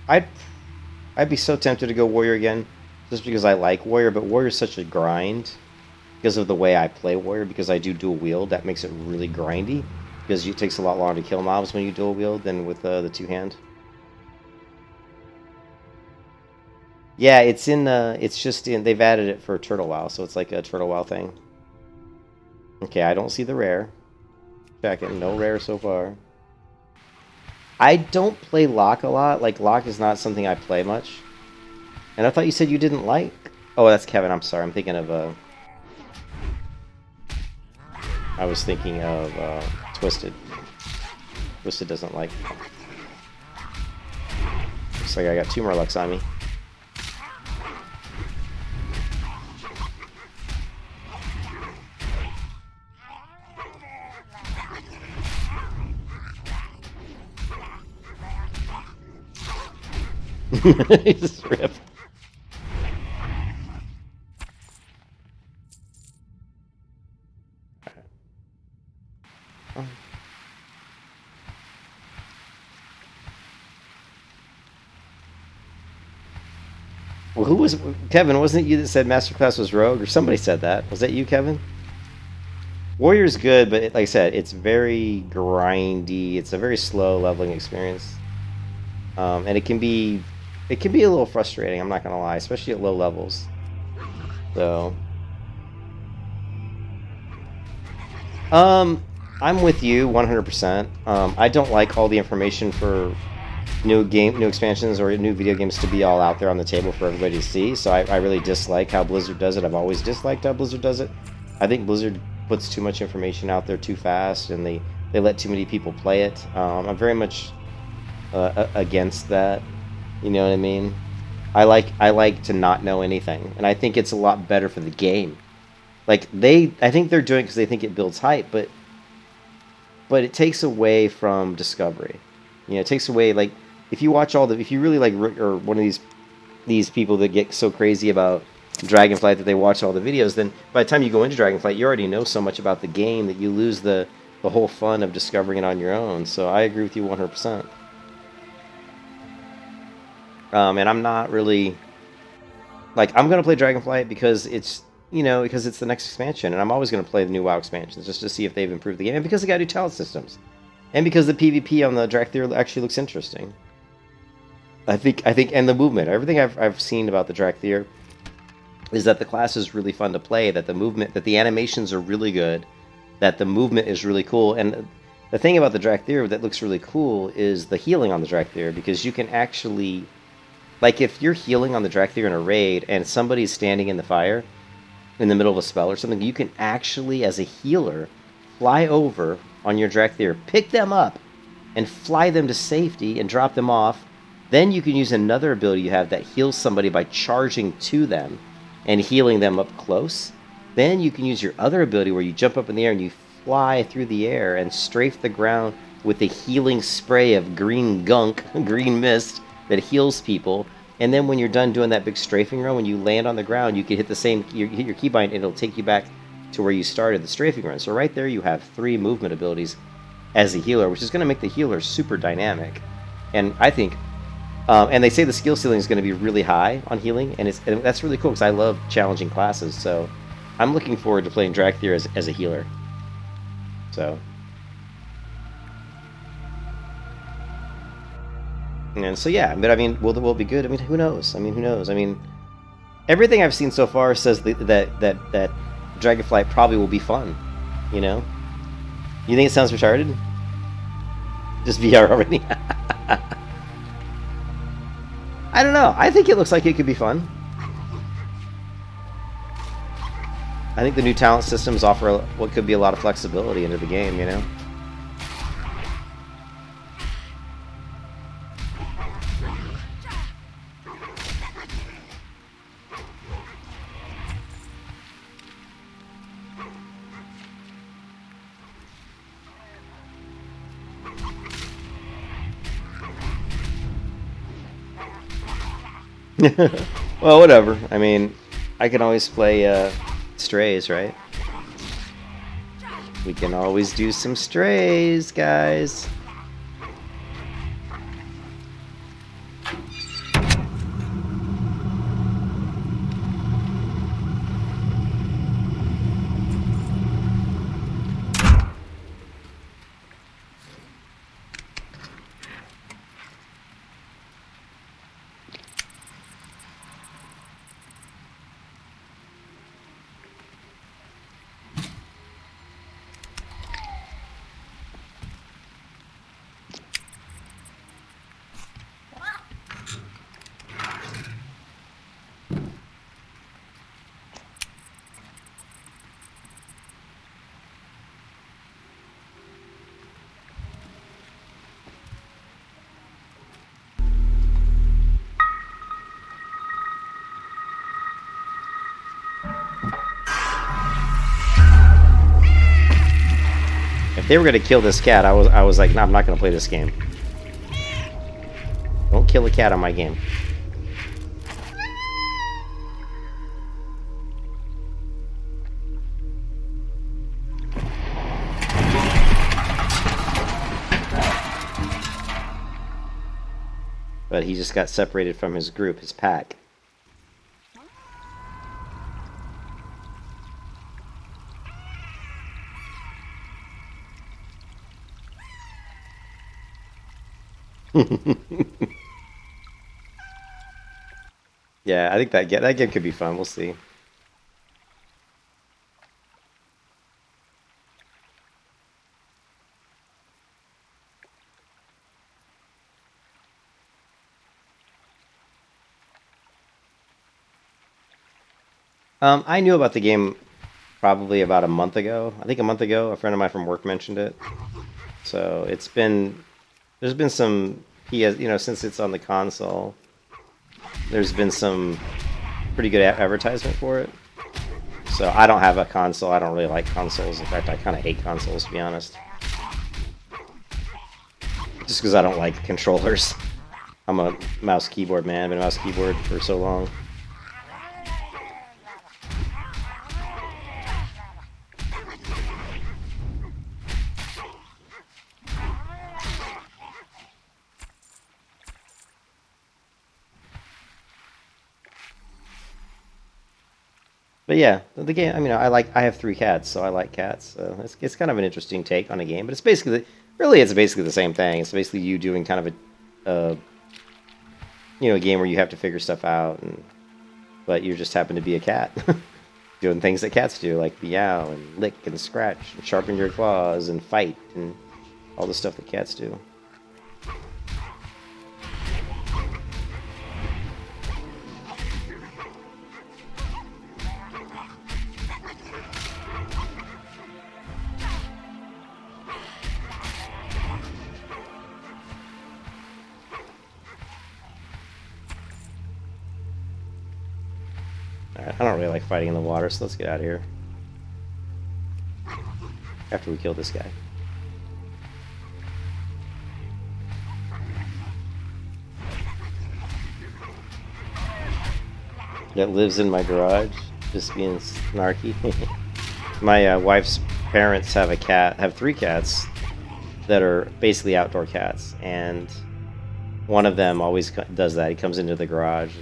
S1: I'd be so tempted to go warrior again, just because I like warrior, but warrior's such a grind because of the way I play warrior, because I do dual wield. That makes it really grindy, because it takes a lot longer to kill mobs when you dual wield than with the two-hand. Yeah, it's in they've added it for Turtle WoW, so it's like a Turtle WoW thing. Okay, I don't see the rare. Check it, no rare so far. I don't play Locke a lot. Like, Locke is not something I play much. And I thought you said you didn't like... Oh, that's Kevin, I'm sorry. I'm thinking of, I was thinking of, Twisted. Twisted doesn't like... Looks like I got 2 Murlocs on me. Just rip. Well, who was Kevin? Wasn't it you that said Masterclass was Rogue, or somebody said that? Was that you, Kevin? Warrior's good, but like I said, it's very grindy. It's a very slow leveling experience, and it can be a little frustrating. I'm not gonna lie, especially at low levels. So, I'm with you 100%. I don't like all the information for new expansions or new video games to be all out there on the table for everybody to see. So I really dislike how Blizzard does it. I've always disliked how Blizzard does it. I think Blizzard puts too much information out there too fast, and they let too many people play it. I'm very much against that. You know what I mean? I like to not know anything, and I think it's a lot better for the game. Like I think they're doing it because they think it builds hype, but it takes away from discovery. You know, it takes away, like, if you really like or one of these people that get so crazy about Dragonflight that they watch all the videos, then by the time you go into Dragonflight, you already know so much about the game that you lose the whole fun of discovering it on your own. So I agree with you 100%. And I'm not really, like, I'm gonna play Dragonflight because it's the next expansion, and I'm always gonna play the new WoW expansions just to see if they've improved the game, and because they got new talent systems. And because the PvP on the Drakthir actually looks interesting. I think, and the movement, everything I've seen about the Drakthir is that the class is really fun to play, that the animations are really good, that the movement is really cool. And the thing about the Drakthir that looks really cool is the healing on the Drakthir, because you can actually, like, if you're healing on the Drakthir in a raid and somebody's standing in the fire in the middle of a spell or something, you can actually, as a healer, fly over on your Drakthir, pick them up, and fly them to safety and drop them off. Then you can use another ability you have that heals somebody by charging to them and healing them up close. Then you can use your other ability where you jump up in the air and you fly through the air and strafe the ground with a healing spray of green gunk, green mist, that heals people. And then when you're done doing that big strafing run, when you land on the ground, you can hit you hit your keybind and it'll take you back to where you started the strafing run. So right there you have 3 movement abilities as a healer, which is going to make the healer super dynamic. And I think, and they say the skill ceiling is going to be really high on healing, and that's really cool because I love challenging classes. So I'm looking forward to playing Drakthir as a healer. So, and so yeah, but I mean, will it be good? I mean, who knows? I mean, everything I've seen so far says that Dragonflight probably will be fun. You know? You think it sounds retarded? Just VR already? I don't know. I think it looks like it could be fun. I think the new talent systems offer what could be a lot of flexibility into the game, you know? Well, whatever. I mean, I can always play Strays, right? We can always do some Strays, guys. If they were going to kill this cat, I was like, no, I'm not going to play this game. Don't kill a cat on my game. But he just got separated from his group, his pack. Yeah, I think that game could be fun. We'll see. I knew about the game probably about a month ago. I think a month ago, a friend of mine from work mentioned it. So there's been some since it's on the console, there's been some pretty good advertisement for it. So I don't have a console. I don't really like consoles. In fact, I kind of hate consoles, to be honest. Just because I don't like controllers. I'm a mouse keyboard man. I've been a mouse keyboard for so long. But yeah, the game. I mean, I have 3 cats, so I like cats. So it's kind of an interesting take on a game. But it's basically the same thing. It's basically you doing kind of a game where you have to figure stuff out, but you just happen to be a cat, doing things that cats do, like meow and lick and scratch and sharpen your claws and fight and all the stuff that cats do. Alright, I don't really like fighting in the water, so let's get out of here. After we kill this guy. That lives in my garage, just being snarky. My wife's parents have have 3 cats that are basically outdoor cats, and one of them always does that. He comes into the garage,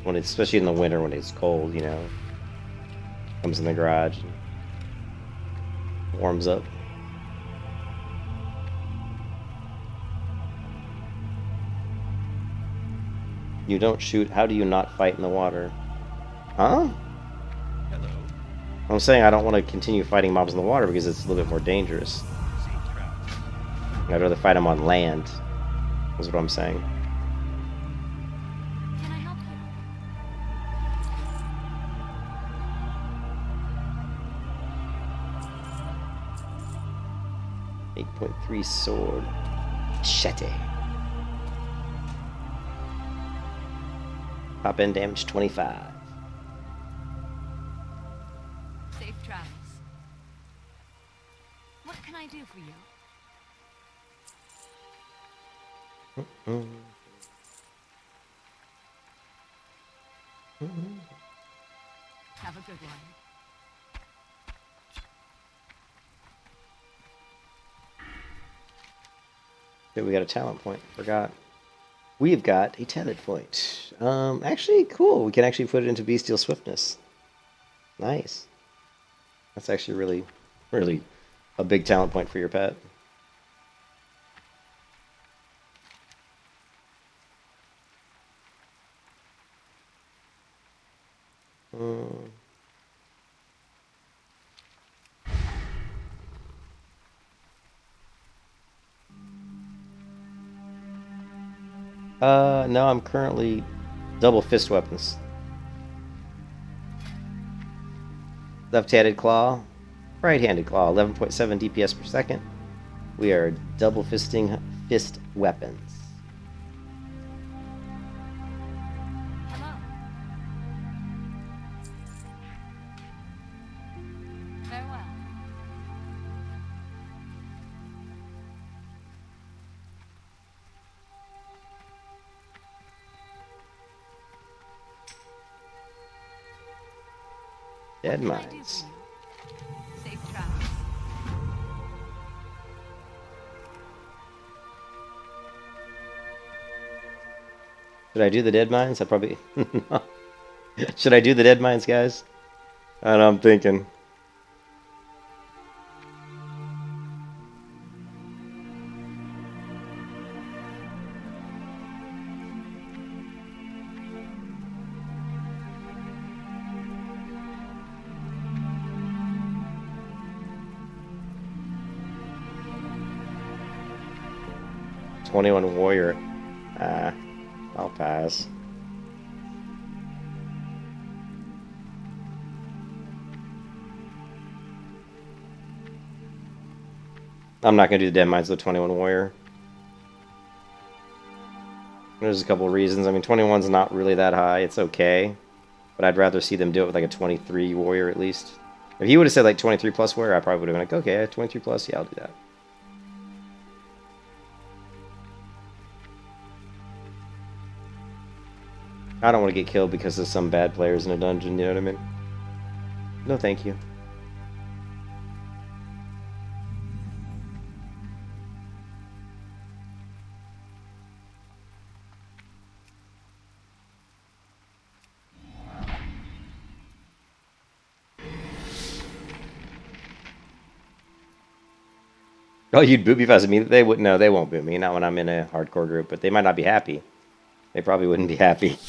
S1: and especially in the winter when it's cold, comes in the garage and warms up. You don't shoot. How do you not fight in the water? Huh?
S4: Hello.
S1: I'm saying I don't want to continue fighting mobs in the water because it's a little bit more dangerous.
S4: Safe travel.
S1: I'd rather fight them on land, is what I'm saying.
S3: Can I help you?
S1: 8.3 sword. Machete. Top end damage 25.
S3: Safe travels. What can I do for you? Have a good one.
S1: Okay, we got a talent point. Forgot. We've got a talent point. Actually, cool. We can actually put it into bestial swiftness. Nice. That's actually really, really a big talent point for your pet. No, I'm currently double fist weapons. Left-handed claw, right-handed claw, 11.7 DPS per second. We are double fisting fist weapons.
S3: Hello. Farewell.
S1: Dead
S3: What can I do
S1: mines.
S3: for you? Safe travels.
S1: Should I do the dead mines? I probably... Should I do the dead mines, guys? I don't know, I'm thinking. "21 warrior." I'll pass. I'm not going to do the Dead Mines of the 21 Warrior. There's a couple of reasons. I mean, 21's not really that high. It's okay. But I'd rather see them do it with like a 23 Warrior at least. If he would have said like 23 plus Warrior, I probably would have been like, okay, 23 plus, yeah, I'll do that. I don't want to get killed because of some bad players in a dungeon, you know what I mean? No, thank you. Oh, you'd boot me if I was me? They wouldn't. No, they won't boot me. Not when I'm in a hardcore group, but they might not be happy. They probably wouldn't be happy.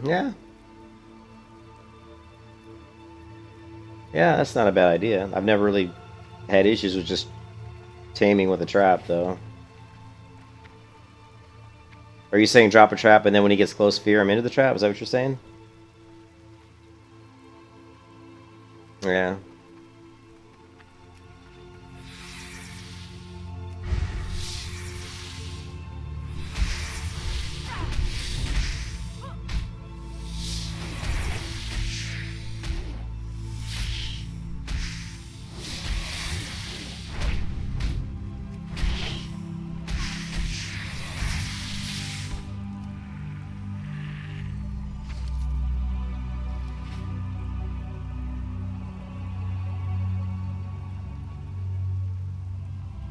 S1: Yeah. Yeah, that's not a bad idea. I've never really had issues with just taming with a trap, though. Are you saying drop a trap and then when he gets close, fear him into the trap? Is that what you're saying? Yeah.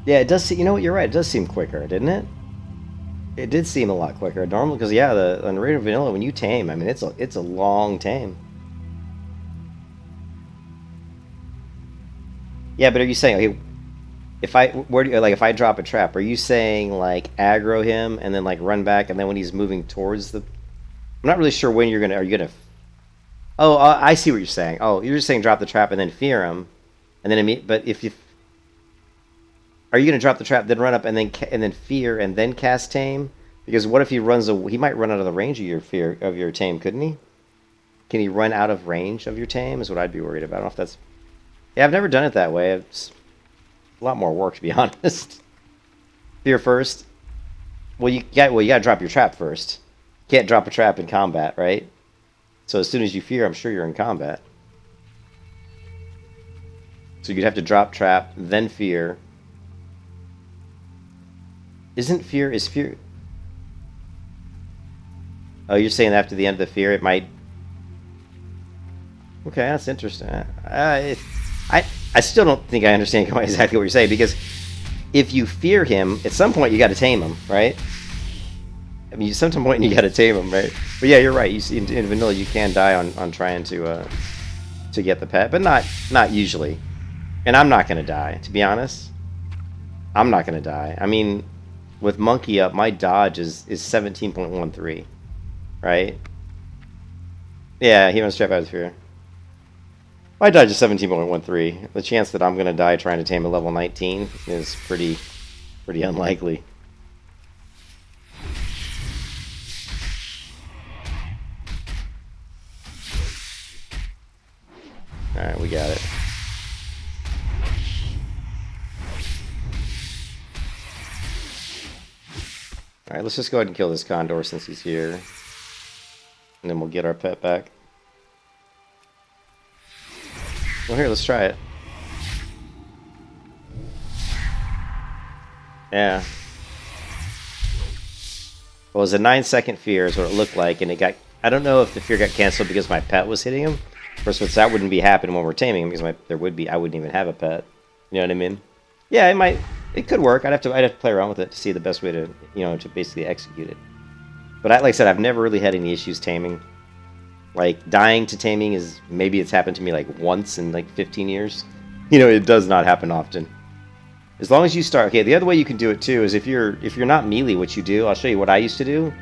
S1: Yeah, it does. You know what? You're right. It does seem quicker, didn't it? It did seem a lot quicker. Normally, because yeah, the Unrated Vanilla, when you tame, I mean, it's a long tame. Yeah, but are you saying, okay, if I if I drop a trap, are you saying like aggro him and then like run back and then when he's moving towards the? I'm not really sure when you're gonna. Are you gonna? Oh, I see what you're saying. Oh, you're just saying drop the trap and then fear him, and then but if you. Are you going to drop the trap, then run up, and then fear, and then cast tame? Because what if he runs? He might run out of the range of your tame, couldn't he? Can he run out of range of your tame? Is what I'd be worried about. I don't know if that's. Yeah, I've never done it that way. It's a lot more work, to be honest. Fear first. Well, you got to drop your trap first. You can't drop a trap in combat, right? So as soon as you fear, I'm sure you're in combat. So you'd have to drop trap, then fear. Is fear... Oh, you're saying after the end of the fear, it might... Okay, that's interesting. I still don't think I understand quite exactly what you're saying, because if you fear him, at some point you got to tame him, right? I mean, at some point you got to tame him, right? But yeah, you're right. You see, in vanilla, you can die on trying to get the pet, but not usually. And I'm not going to die, to be honest. I'm not going to die. I mean... With Monkey up, my dodge is 17.13, right? Yeah, he runs trap out of fear. My dodge is 17.13. The chance that I'm going to die trying to tame a level 19 is pretty unlikely. Alright, we got it. Alright, let's just go ahead and kill this Condor since he's here. And then we'll get our pet back. Well, here, let's try it. Yeah. Well, it was a 9-second fear is what it looked like, and it got... I don't know if the fear got canceled because my pet was hitting him, Of course, that wouldn't be happening when we're taming him because I wouldn't even have a pet. You know what I mean? Yeah, it could work. I'd have to play around with it to see the best way to, to basically execute it. But like I said, I've never really had any issues taming. Like, dying to taming maybe it's happened to me like once in like 15 years. It does not happen often. As long as you start, okay, the other way you can do it too is if you're not melee, what you do, I'll show you what I used to do.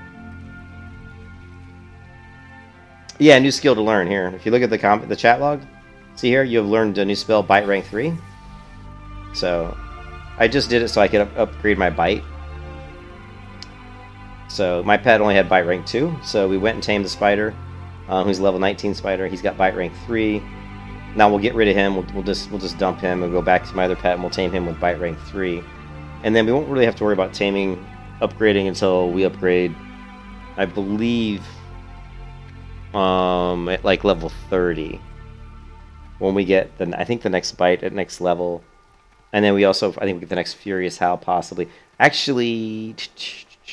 S1: Yeah, new skill to learn here. If you look at the chat log, see here, you have learned a new spell, Bite Rank 3. So, I just did it so I could upgrade my Bite. So, my pet only had Bite Rank 2, so we went and tamed the spider, who's level 19 spider. He's got Bite Rank 3. Now we'll get rid of him, we'll just dump him and go back to my other pet and we'll tame him with Bite Rank 3. And then we won't really have to worry about taming, upgrading until we upgrade, I believe, at like level 30. When we get, I think the next Bite at next level. And then we also, I think we get the next Furious Howl possibly. Actually,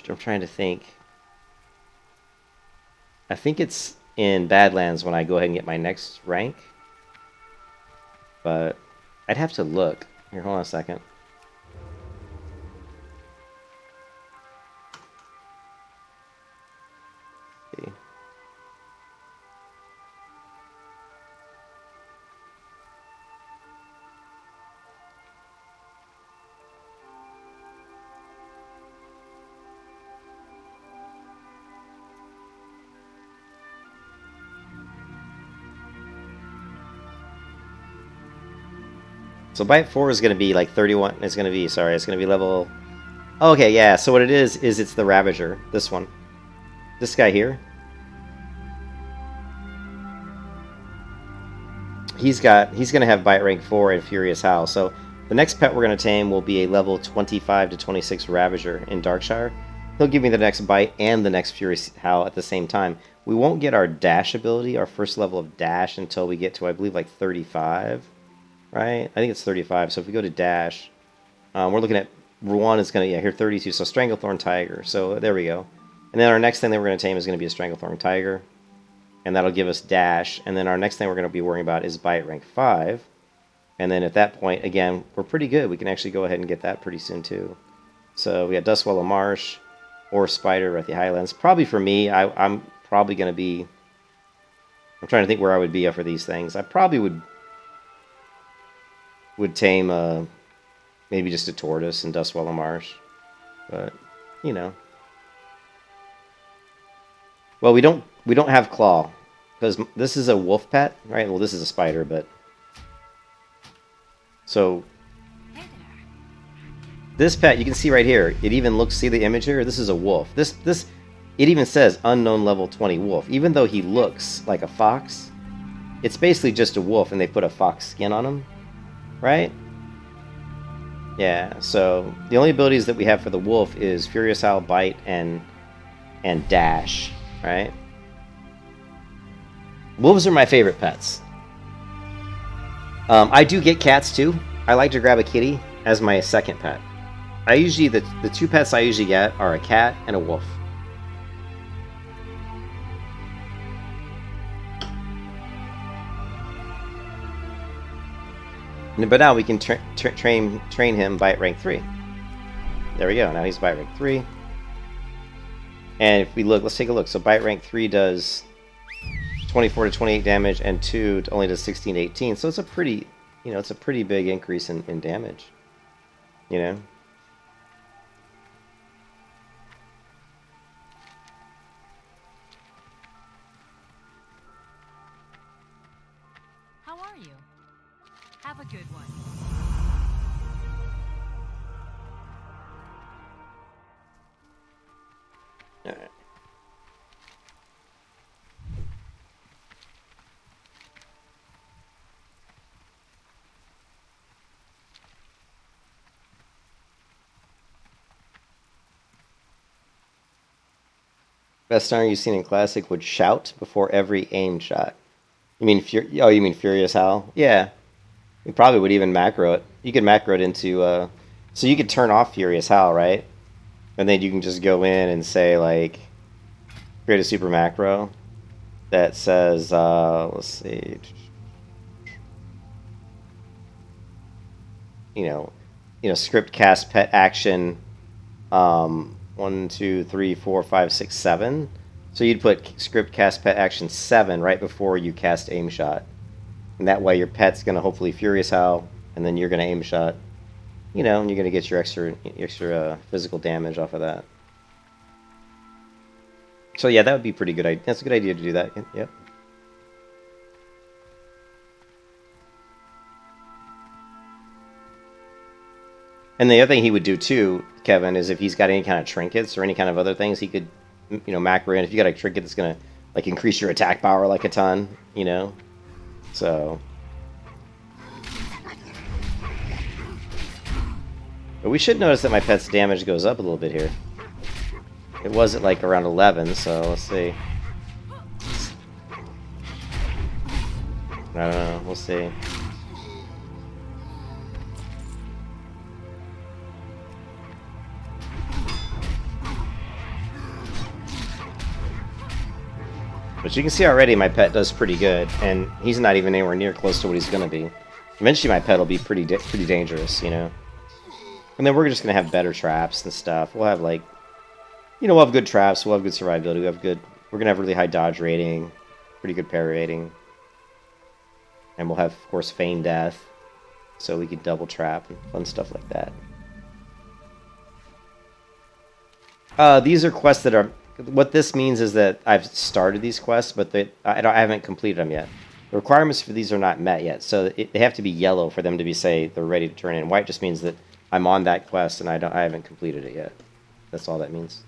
S1: I'm trying to think. I think it's in Badlands when I go ahead and get my next rank. But I'd have to look. Here, hold on a second. Let's see. So Bite 4 is going to be like 31. It's going to be level... Oh, okay, yeah. So what it is it's the Ravager. This one. This guy here. He's going to have Bite Rank 4 and Furious Howl. So the next pet we're going to tame will be a level 25 to 26 Ravager in Darkshire. He'll give me the next Bite and the next Furious Howl at the same time. We won't get our dash ability, our first level of dash, until we get to, I believe, like 35. Right? I think it's 35. So if we go to dash, we're looking at one is going to, yeah, here 32. So Stranglethorn Tiger. So there we go. And then our next thing that we're going to tame is going to be a Stranglethorn Tiger. And that'll give us dash. And then our next thing we're going to be worrying about is Bite Rank 5. And then at that point, again, we're pretty good. We can actually go ahead and get that pretty soon too. So we got Dustwallow Marsh or Spider at the Highlands. Probably for me, I'm probably going to be... I'm trying to think where I would be for these things. I probably would tame maybe just a Tortoise in Dustwallow Marsh. But, Well, we don't have Claw. Because this is a wolf pet, right? Well, this is a spider, but... So...
S3: Hey there.
S1: This pet, you can see right here, it even looks, see the image here? This is a wolf. It even says unknown level 20 wolf. Even though he looks like a fox, it's basically just a wolf and they put a fox skin on him. Right? Yeah, so the only abilities that we have for the wolf is Furious Howl, Bite, and Dash, right? Wolves are my favorite pets. I do get cats too. I like to grab a kitty as my second pet. The two pets I usually get are a cat and a wolf. But now we can train him Bite Rank 3. There we go. Now he's Bite Rank 3. And if we look, let's take a look. So Bite Rank 3 does 24 to 28 damage, and 2 only does 16 to 18. So it's a pretty, it's a pretty big increase in damage.
S3: How are you? Have a good one.
S1: All right. Best armor you've seen in Classic would shout before every aim shot. You mean you mean Furious Howl? Yeah. You probably would even macro it. You could macro it into so you could turn off Furious Howl, right? And then you can just go in and say like create a super macro. that says, let's see, script cast pet action, 1, 2, 3, 4, 5, 6, 7. So you'd put script cast pet action 7 right before you cast aim shot. And that way your pet's going to hopefully Furious Howl, and then you're going to aim shot, and you're going to get your extra physical damage off of that. So yeah, that would be pretty good. That's a good idea to do that. Yep. And the other thing he would do too, Kevin, is if he's got any kind of trinkets or any kind of other things, he could, macro in. If you got a trinket that's gonna like increase your attack power like a ton, So. But we should notice that my pet's damage goes up a little bit here. It was at like around 11, so let's see. I don't know, we'll see. But you can see already my pet does pretty good, and he's not even anywhere near close to what he's going to be. Eventually my pet will be pretty dangerous, And then we're just going to have better traps and stuff. We'll have like, we'll have good traps, we'll have good survivability, we're going to have really high dodge rating, pretty good parry rating. And we'll have, of course, feign death, so we can double trap and fun stuff like that. These are quests that are... What this means is that I've started these quests, but I haven't completed them yet. The requirements for these are not met yet, so they have to be yellow for them to say they're ready to turn in. White just means that I'm on that quest and I haven't completed it yet. That's all that means.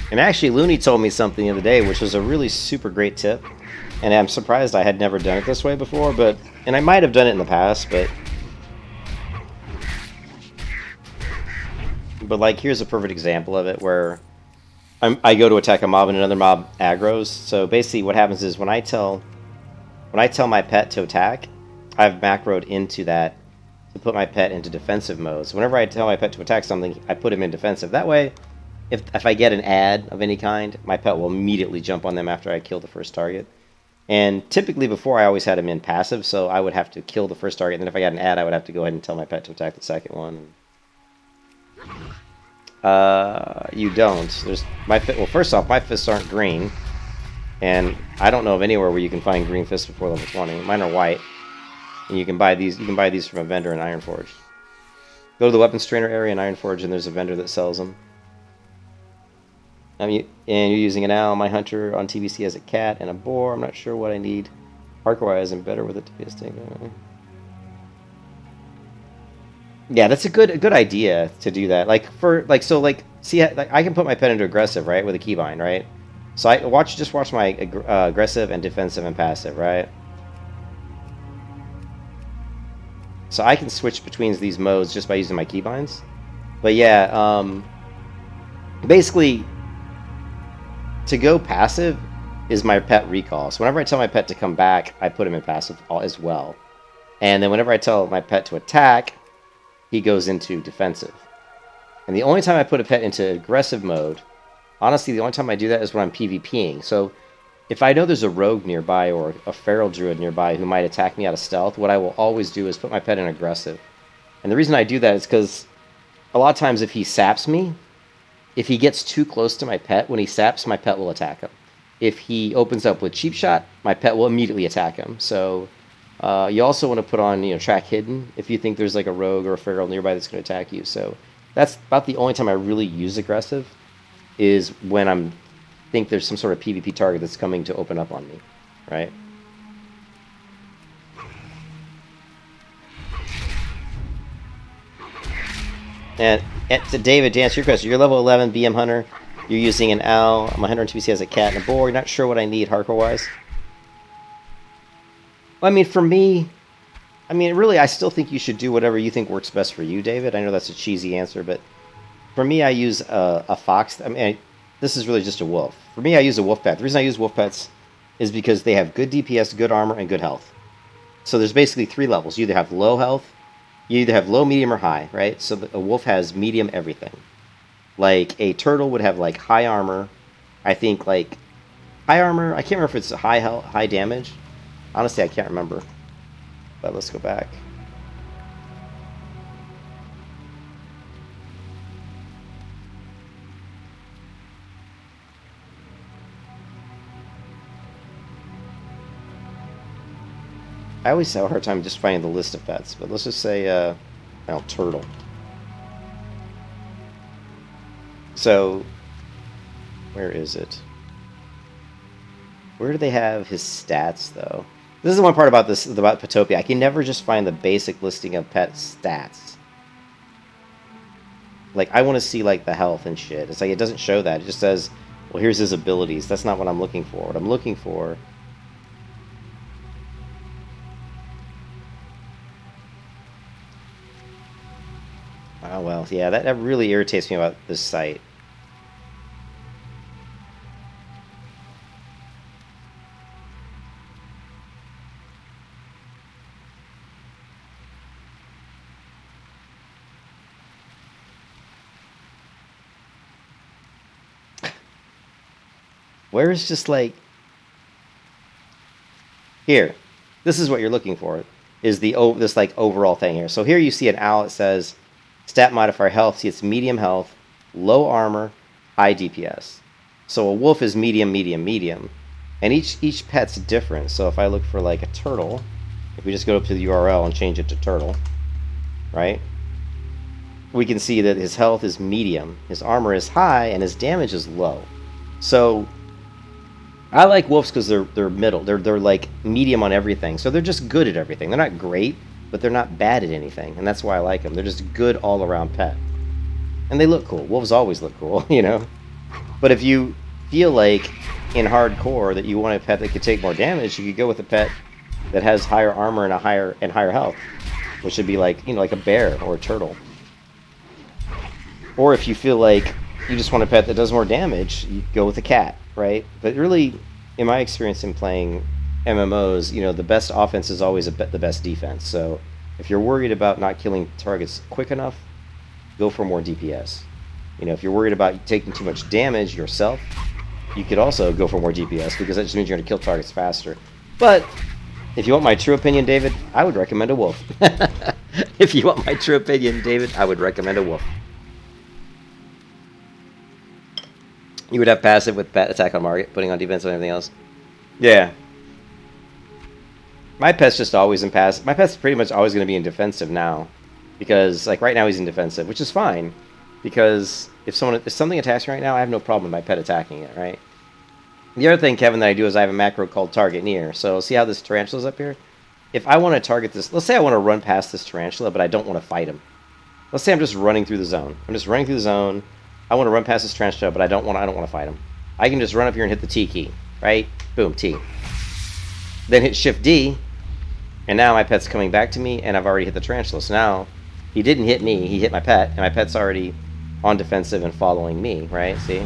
S1: And actually, Looney told me something the other day, which was a really super great tip. And I'm surprised I had never done it this way before, and I might have done it in the past, but like, here's a perfect example of it, where I go to attack a mob and another mob aggros. So basically what happens is when I tell my pet to attack, I've macroed into that to put my pet into defensive mode. So whenever I tell my pet to attack something, I put him in defensive. That way, if I get an ad of any kind, my pet will immediately jump on them after I kill the first target. And typically before, I always had him in passive, so I would have to kill the first target, and then if I got an ad, I would have to go ahead and tell my pet to attack the second one. You don't. Well, first off, my fists aren't green, and I don't know of anywhere where you can find green fists before level 20. Mine are white, and you can buy these from a vendor in Ironforge. Go to the weapons trainer area in Ironforge, and there's a vendor that sells them. And you're using an owl. My hunter on TBC has a cat and a boar. I'm not sure what I need. Parkour-wise, I'm better with it to be a stink. Yeah, that's a good idea to do that. See, I can put my pet into aggressive, right, with a keybind, right? So just watch my aggressive and defensive and passive, right? So I can switch between these modes just by using my keybinds. But yeah, basically, to go passive is my pet recall. So whenever I tell my pet to come back, I put him in passive as well. And then whenever I tell my pet to attack, he goes into defensive. And the only time I put a pet into aggressive mode, honestly, the only time I do that is when I'm PvPing. So if I know there's a rogue nearby or a feral druid nearby who might attack me out of stealth, what I will always do is put my pet in aggressive. And the reason I do that is because a lot of times if he saps me, if he gets too close to my pet, when he saps, my pet will attack him. If he opens up with cheap shot, my pet will immediately attack him. So you also want to put on, track hidden if you think there's like a rogue or a feral nearby that's going to attack you. So that's about the only time I really use aggressive, is when I'm think there's some sort of PvP target that's coming to open up on me, right? And to David, to answer your question, you're level 11 BM Hunter. You're using an owl. I'm 102 BC as a cat and a boar. You're not sure what I need hardcore-wise? Well, I mean, for me, I mean, really, I still think you should do whatever you think works best for you, David. I know that's a cheesy answer, but for me, I use a fox. I mean, this is really just a wolf. For me, I use a wolf pet. The reason I use wolf pets is because they have good DPS, good armor, and good health. So there's basically 3 levels. You either have low health, you either have low, medium, or high, right? So a wolf has medium everything. Like, a turtle would have, like, high armor. I think, like, high armor, I can't remember if it's high health, high damage. Honestly, I can't remember. But let's go back. I always have a hard time just finding the list of pets, but let's just say, turtle. So, where is it? Where do they have his stats, though? This is the one part about this, about Petopia. I can never just find the basic listing of pet stats. Like, I want to see, like, the health and shit. It's like, it doesn't show that. It just says, well, here's his abilities. That's not what I'm looking for. What I'm looking for... Oh, well, yeah, that really irritates me about this site. Where is just like... Here. This is what you're looking for. Is this like overall thing here. So here you see an owl. It says... Stat modifier health, see it's medium health, low armor, high DPS. So a wolf is medium, medium, medium. And each pet's different. So if I look for like a turtle, if we just go up to the URL and change it to turtle, right? We can see that his health is medium, his armor is high, and his damage is low. So I like wolves because they're middle. They're like medium on everything. So they're just good at everything. They're not great, but they're not bad at anything, and that's why I like them. They're just good all-around pet. And they look cool. Wolves always look cool, you know? But if you feel like, in hardcore, that you want a pet that could take more damage, you could go with a pet that has higher armor and higher health, which would be like, you know, like a bear or a turtle. Or if you feel like you just want a pet that does more damage, you go with a cat, right? But really, in my experience in playing MMOs, you know, the best offense is always the best defense. So if you're worried about not killing targets quick enough, go for more DPS. You know, if you're worried about taking too much damage yourself, you could also go for more DPS, because that just means you're going to kill targets faster. But if you want my true opinion, David, I would recommend a wolf. If you want my true opinion, David, I would recommend a wolf. You would have passive with pet attack on target, putting on defense and everything else. Yeah. My pet's just always in passive. My pet's pretty much always going to be in defensive now. Because, like, right now he's in defensive, which is fine. Because if something attacks me right now, I have no problem with my pet attacking it, right? The other thing, Kevin, that I do is I have a macro called target near. So see how this tarantula's up here? If I want to target this, let's say I want to run past this tarantula, but I don't want to fight him. Let's say I'm just running through the zone. I'm just running through the zone. I want to run past this tarantula, but I don't want to fight him. I can just run up here and hit the T key, right? Boom, T. Then hit Shift D, and now my pet's coming back to me, and I've already hit the tarantula. So now, he didn't hit me, he hit my pet, and my pet's already on defensive and following me, right? See?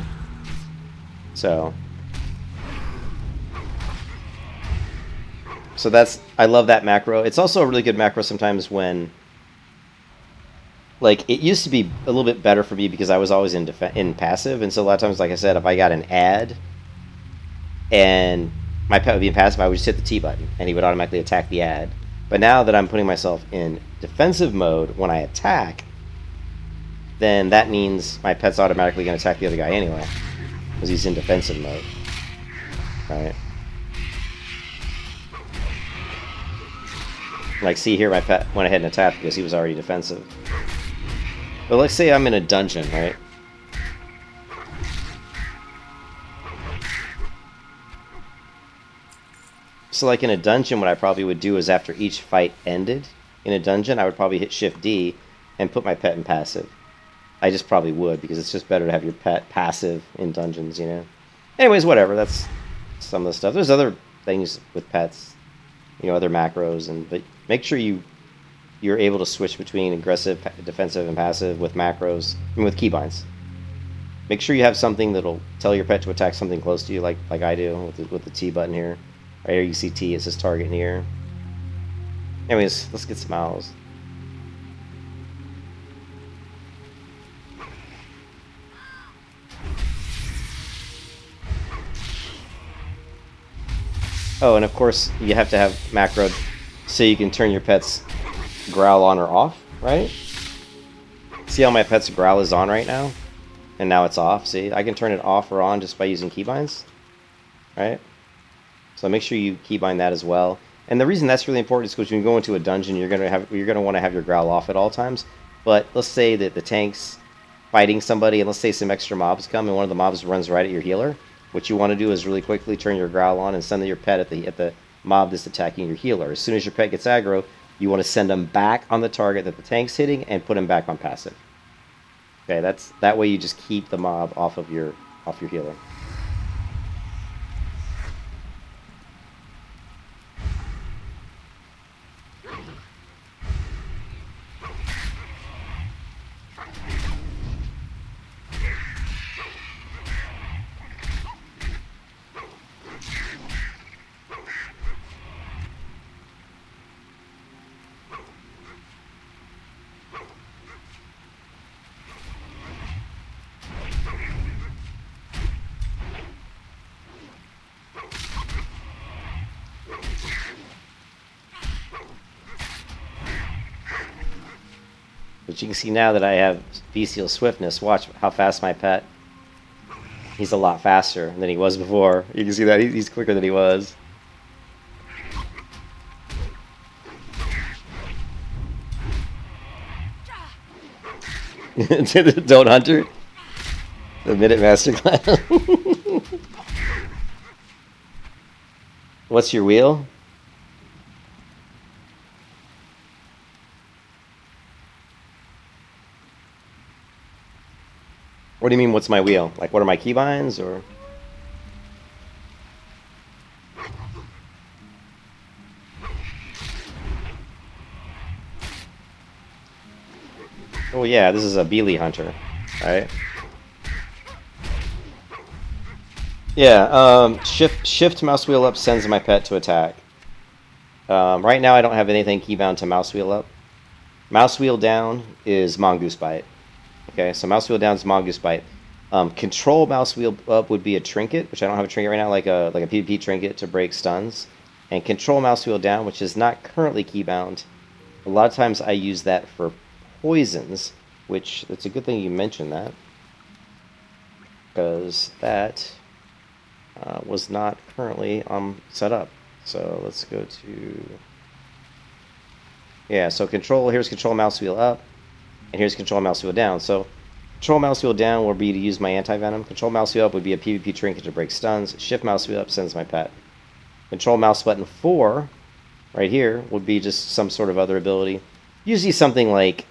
S1: So I love that macro. It's also a really good macro sometimes when, like, it used to be a little bit better for me because I was always in passive, and so a lot of times, like I said, if I got an ad and my pet would be in passive, I would just hit the T button, and he would automatically attack the ad. But now that I'm putting myself in defensive mode when I attack, then that means my pet's automatically going to attack the other guy anyway, because he's in defensive mode. Right? Like, see here, my pet went ahead and attacked because he was already defensive. But let's say I'm in a dungeon, right? So like in a dungeon, what I probably would do is after each fight ended in a dungeon, I would probably hit Shift D and put my pet in passive. I just probably would, because it's just better to have your pet passive in dungeons, you know? Anyways, whatever, that's some of the stuff. There's other things with pets, you know, other macros, but make sure you're able to switch between aggressive, defensive, and passive with macros, and with keybinds. Make sure you have something that'll tell your pet to attack something close to you, like I do with the T button here. Right here you see T, it says target near. Anyways, let's get some owls. Oh, and of course, you have to have macro so you can turn your pet's growl on or off, right? See how my pet's growl is on right now? And now it's off, see? I can turn it off or on just by using keybinds, right? So make sure you keybind that as well. And the reason that's really important is because when you go into a dungeon, you're gonna want to have your growl off at all times. But let's say that the tank's fighting somebody, and let's say some extra mobs come, and one of the mobs runs right at your healer. What you want to do is really quickly turn your growl on and send your pet at the mob that's attacking your healer. As soon as your pet gets aggro, you want to send them back on the target that the tank's hitting and put them back on passive. Okay, that way you just keep the mob off your healer. But you can see now that I have bestial swiftness. Watch how fast my pet. He's a lot faster than he was before. You can see that he's quicker than he was. Don't Hunter? The Minute Masterclass. What's your wheel? What do you mean, what's my wheel? Like, what are my keybinds, or? Oh yeah, this is a Beely Hunter, right? Yeah, shift mouse wheel up sends my pet to attack. Right now I don't have anything keybound to mouse wheel up. Mouse wheel down is Mongoose Bite. Okay, so mouse wheel down is Mongoose Bite. Control mouse wheel up would be a trinket, which I don't have a trinket right now, like a PvP trinket to break stuns. And control mouse wheel down, which is not currently keybound. A lot of times I use that for poisons, which it's a good thing you mentioned that, because that was not currently set up. So let's go to, yeah, so here's control mouse wheel up, and here's control mouse wheel down. So control mouse wheel down will be to use my anti-venom. Control mouse wheel up would be a PvP trinket to break stuns. Shift mouse wheel up sends my pet. Control mouse button 4 right here would be just some sort of other ability. Usually something like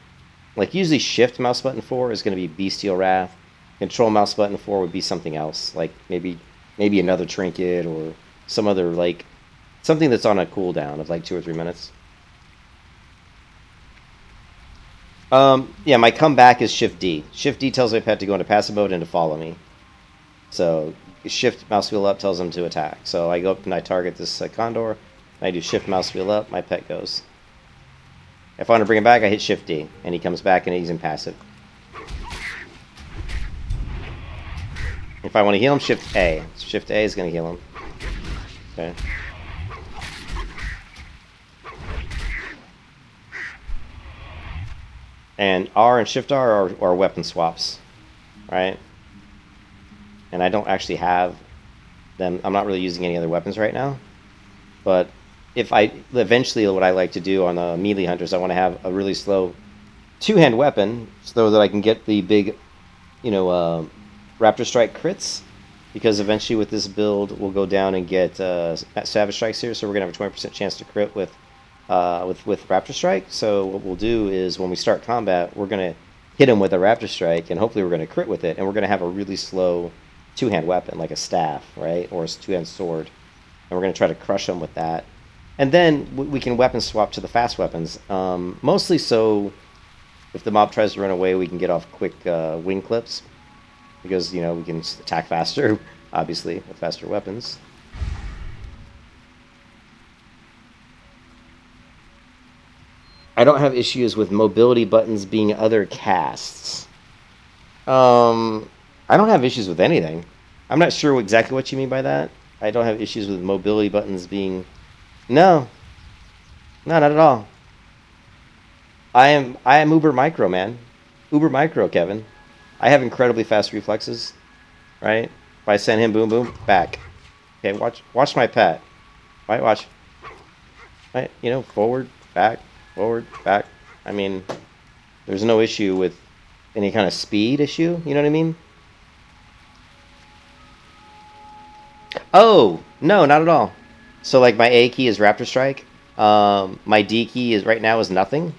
S1: usually shift mouse button 4 is going to be Bestial Wrath. Control mouse button 4 would be something else, like maybe another trinket or some other, like something that's on a cooldown of like 2 or 3 minutes. Yeah, my comeback is Shift D. Shift D tells my pet to go into passive mode and to follow me. So Shift mouse wheel up tells him to attack. So I go up and I target this condor. And I do Shift mouse wheel up. My pet goes. If I want to bring him back, I hit Shift D, and he comes back and he's in passive. If I want to heal him, Shift A. Shift A is going to heal him. Okay. And R and Shift R are weapon swaps, right? And I don't actually have them. I'm not really using any other weapons right now. But eventually what I like to do on the melee hunters, I want to have a really slow two-hand weapon so that I can get the big, Raptor Strike crits. because eventually with this build we'll go down and get Savage Strikes here, so we're gonna have a 20% chance to crit with Raptor Strike. So what we'll do is when we start combat, we're gonna hit him with a Raptor Strike, and hopefully we're gonna crit with it, and we're gonna have a really slow two-hand weapon like a staff, right, or a two-hand sword, and we're gonna try to crush him with that. And then we can weapon swap to the fast weapons, mostly so if the mob tries to run away, we can get off quick wing clips, because, you know, we can attack faster, obviously, with faster weapons. I don't have issues with mobility buttons being other casts. I don't have issues with anything. I'm not sure exactly what you mean by that. I don't have issues with mobility buttons being... No, not at all. I am uber micro, man. Uber micro, Kevin. I have incredibly fast reflexes, right? If I send him boom boom, back. Okay, watch my pet. Right, watch. Right, you know, forward, back, forward, back. I mean, there's no issue with any kind of speed issue, you know what I mean? Oh, no, not at all. So like my A key is Raptor Strike. My D key is right now is nothing.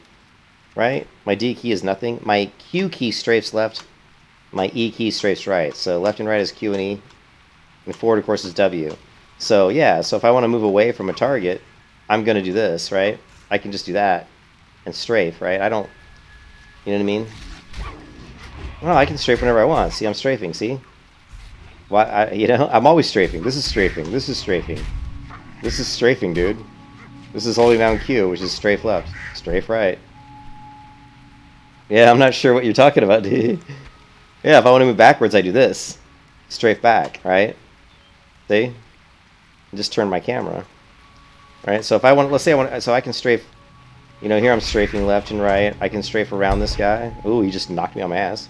S1: Right? My D key is nothing. My Q key strafes left. My E key strafes right. So left and right is Q and E. And forward, of course, is W. So yeah, so if I want to move away from a target, I'm going to do this, right? I can just do that and strafe, right? I don't, you know what I mean? Well, I can strafe whenever I want. See, I'm strafing, see? Why, you know, I'm always strafing. This is strafing. This is strafing. This is strafing, dude. This is holding down Q, which is strafe left. Strafe right. Yeah, I'm not sure what you're talking about, dude. Yeah, if I want to move backwards, I do this. Strafe back, right? See? I just turn my camera. Right? So if I want, let's say I want, so I can strafe, you know, here I'm strafing left and right. I can strafe around this guy. Ooh, he just knocked me on my ass.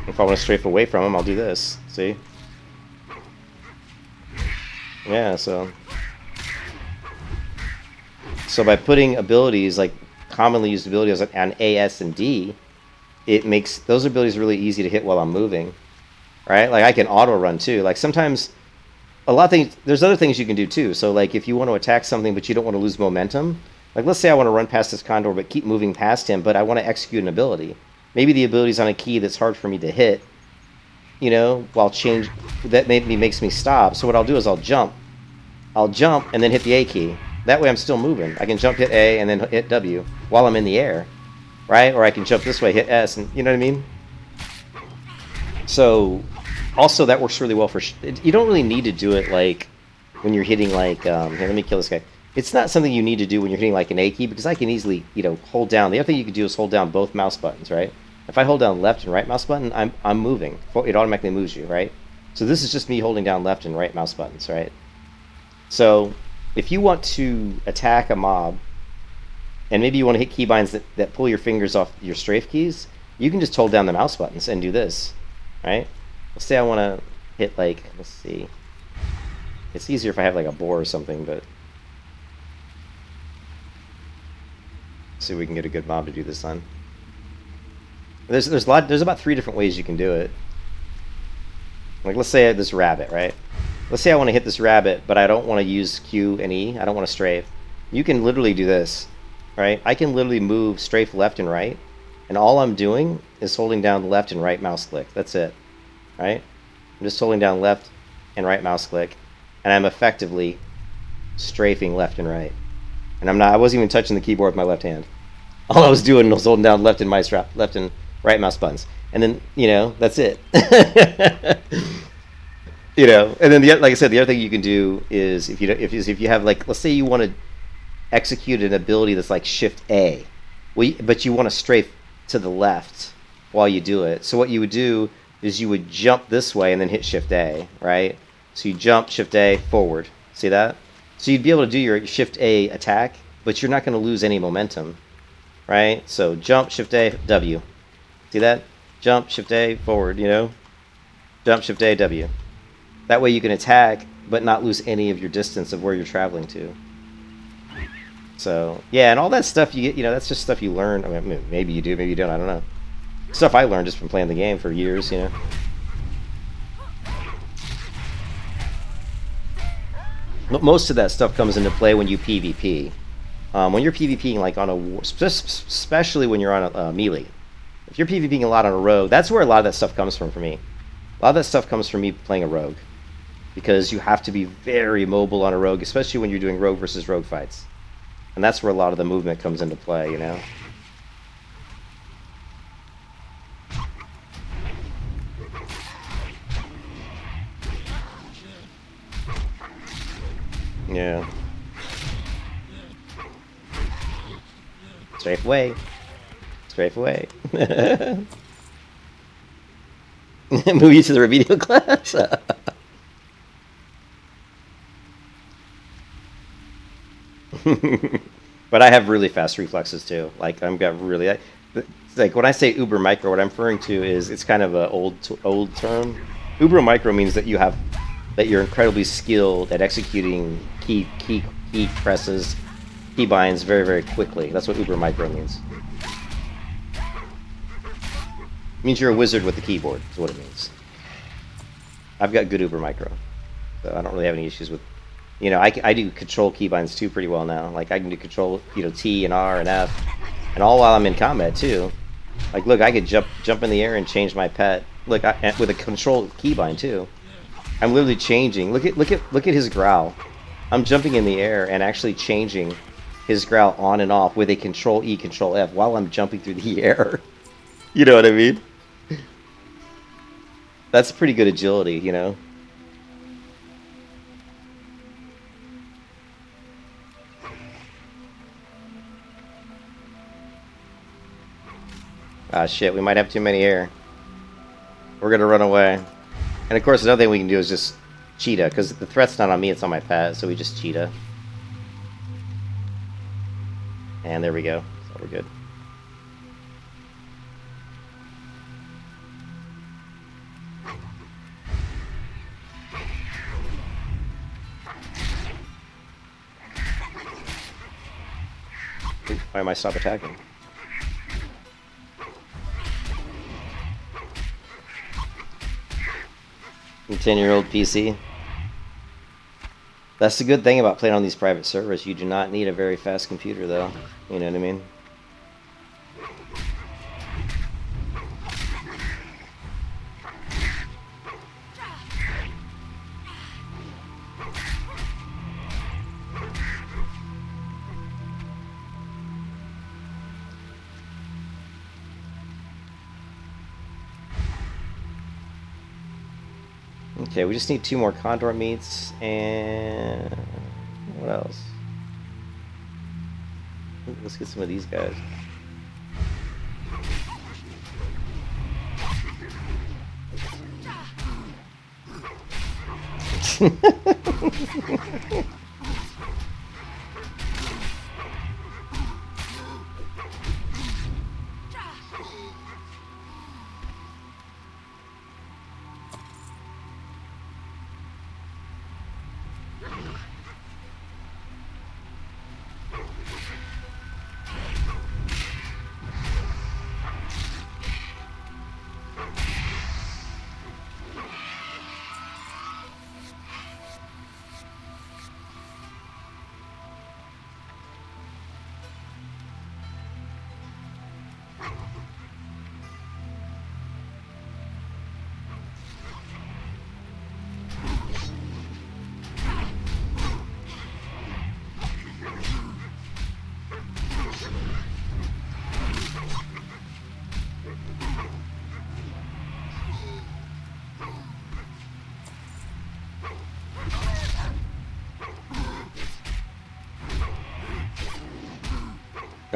S1: If I want to strafe away from him, I'll do this. See? Yeah, so by putting abilities, like commonly used abilities on A, S, and D, it makes those abilities really easy to hit while I'm moving, right? Like I can auto run too. Like sometimes, a lot of things, there's other things you can do too. So like if you want to attack something but you don't want to lose momentum, like let's say I want to run past this condor but keep moving past him, but I want to execute an ability. Maybe the ability's on a key that's hard for me to hit, you know, while change, that makes me stop. So what I'll do is I'll jump and then hit the A key. That way I'm still moving. I can jump, hit A, and then hit W while I'm in the air, right? Or I can jump this way, hit S, and you know what I mean? So, also that works really well for... You don't really need to do it like when you're hitting like... here, let me kill this guy. It's not something you need to do when you're hitting like an A key, because I can easily, you know, hold down. The other thing you can do is hold down both mouse buttons, right? If I hold down left and right mouse button, I'm moving. It automatically moves you, right? So this is just me holding down left and right mouse buttons, right? So if you want to attack a mob, and maybe you want to hit keybinds that pull your fingers off your strafe keys, you can just hold down the mouse buttons and do this, right? Let's say I want to hit like, let's see. It's easier if I have like a boar or something, but... Let's see if we can get a good mob to do this on. There's about 3 different ways you can do it. Like let's say I have this rabbit, right? Let's say I want to hit this rabbit, but I don't want to use Q and E. I don't want to strafe. You can literally do this, right? I can literally move strafe left and right, and all I'm doing is holding down the left and right mouse click. That's it, right? I'm just holding down left and right mouse click, and I'm effectively strafing left and right. And I wasn't even touching the keyboard with my left hand. All I was doing was holding down left and right mouse buttons, and then, you know, that's it. You know, and then like I said, the other thing you can do is if you have like, let's say you want to execute an ability that's like Shift A, but you want to strafe to the left while you do it. So what you would do is you would jump this way and then hit Shift A, right? So you jump, Shift A, forward. See that? So you'd be able to do your Shift A attack, but you're not going to lose any momentum, right? So jump, Shift A, W. See that? Jump, Shift A, forward, you know? Jump, Shift A, W. That way you can attack, but not lose any of your distance of where you're traveling to. So, yeah, and all that stuff you get, you know, that's just stuff you learn. I mean, maybe you do, maybe you don't, I don't know. Stuff I learned just from playing the game for years, you know. Most of that stuff comes into play when you PvP. When you're PvPing like on a war, especially when you're on a melee. If you're PvPing a lot on a rogue, that's where a lot of that stuff comes from for me. A lot of that stuff comes from me playing a rogue. Because you have to be very mobile on a rogue, especially when you're doing rogue versus rogue fights. And that's where a lot of the movement comes into play, you know? Yeah. Strafe away. Strafe away. Move you to the remedial class. But I have really fast reflexes too. Like I'm got really like when I say uber micro, what I'm referring to is it's kind of an old term. Uber micro means that you're incredibly skilled at executing key presses, key binds very, very quickly. That's what uber micro means. It means you're a wizard with the keyboard, is what it means. I've got good uber micro, so I don't really have any issues with. You know, I do control keybinds too pretty well now. Like I can do control, T and R and F, and all while I'm in combat too. Like look, I could jump in the air and change my pet. Look, with a control keybind too. I'm literally changing. Look at his growl. I'm jumping in the air and actually changing his growl on and off with a control E, control F while I'm jumping through the air. You know what I mean? That's pretty good agility, you know. Ah, shit, we might have too many here. We're gonna run away. And of course, another thing we can do is just cheetah, because the threat's not on me, it's on my pet, so we just cheetah. And there we go. So we're good. Why am I stop attacking? A 10-year-old PC. That's the good thing about playing on these private servers. You do not need a very fast computer, though. You know what I mean? Okay, we just need 2 more condor meats, and what else? Let's get some of these guys.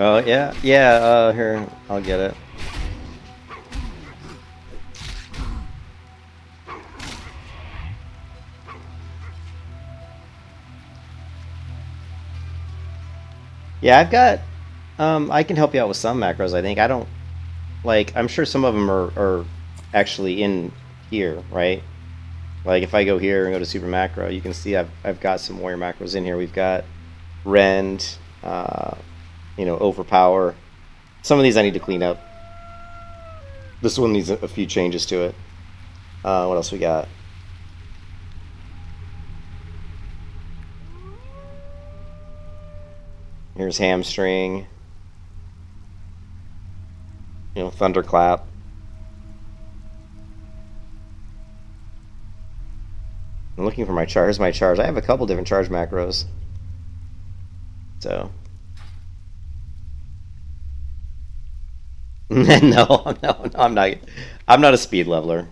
S1: Oh, yeah, yeah, here, I'll get it. Yeah, I've got, I can help you out with some macros, I think. I don't, like, I'm sure some of them are actually in here, right? Like, if I go here and go to super macro, you can see I've got some warrior macros in here. We've got rend, you know, overpower. Some of these I need to clean up. This one needs a few changes to it. What else we got? Here's hamstring. You know, thunderclap. I'm looking for my charge. Here's my charge. I have a couple different charge macros. So. No, I'm not. I'm not a speed leveler.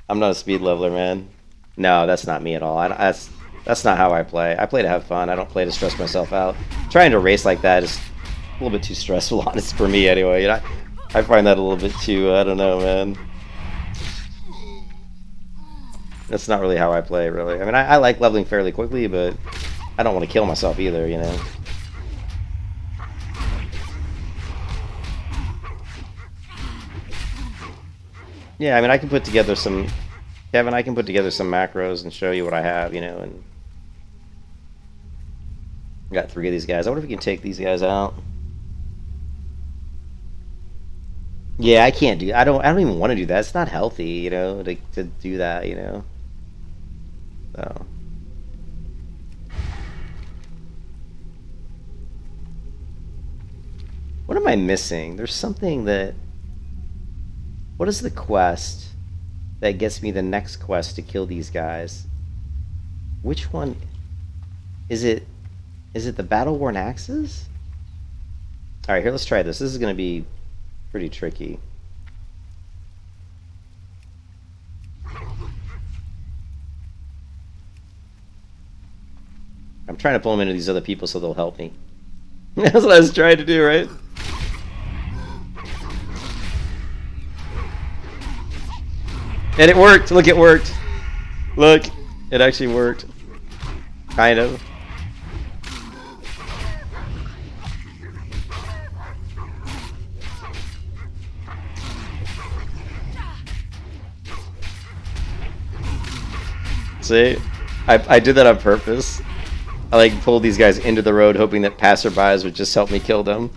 S1: I'm not a speed leveler, man. No, that's not me at all. That's not how I play. I play to have fun. I don't play to stress myself out. Trying to race like that is a little bit too stressful, honest, for me anyway. You know, I find that a little bit too, I don't know, man. That's not really how I play, really. I mean, I like leveling fairly quickly, but I don't want to kill myself either, you know. Yeah, I mean, I can put together some... Kevin, I can put together some macros and show you what I have, you know, and... Got 3 of these guys. I wonder if we can take these guys out. Yeah, I can't do... I don't even want to do that. It's not healthy, you know, to do that, you know. So... What am I missing? There's something that... What is the quest that gets me the next quest to kill these guys? Which one? Is it the battle-worn axes? Alright, here, let's try this. This is going to be pretty tricky. I'm trying to pull them into these other people so they'll help me. That's what I was trying to do, right? And it worked! Look, it worked! Look! It actually worked. Kind of. See? I did that on purpose. I like pulled these guys into the road hoping that passerbys would just help me kill them.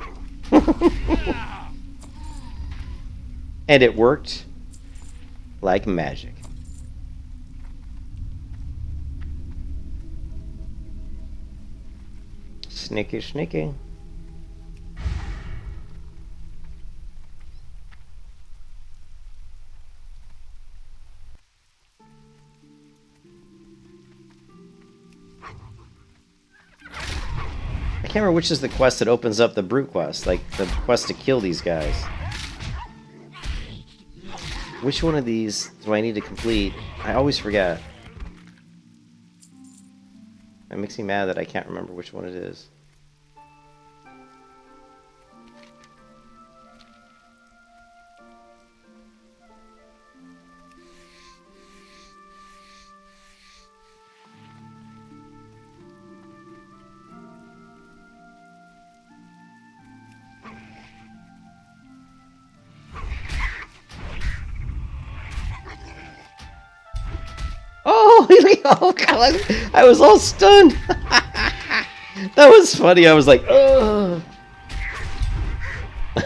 S1: And it worked like magic. Sneaky, sneaky. I can't remember which is the quest that opens up the brute quest, like the quest to kill these guys. Which one of these do I need to complete? I always forget. It makes me mad that I can't remember which one it is. Oh god, I was all stunned. That was funny. I was like, oh.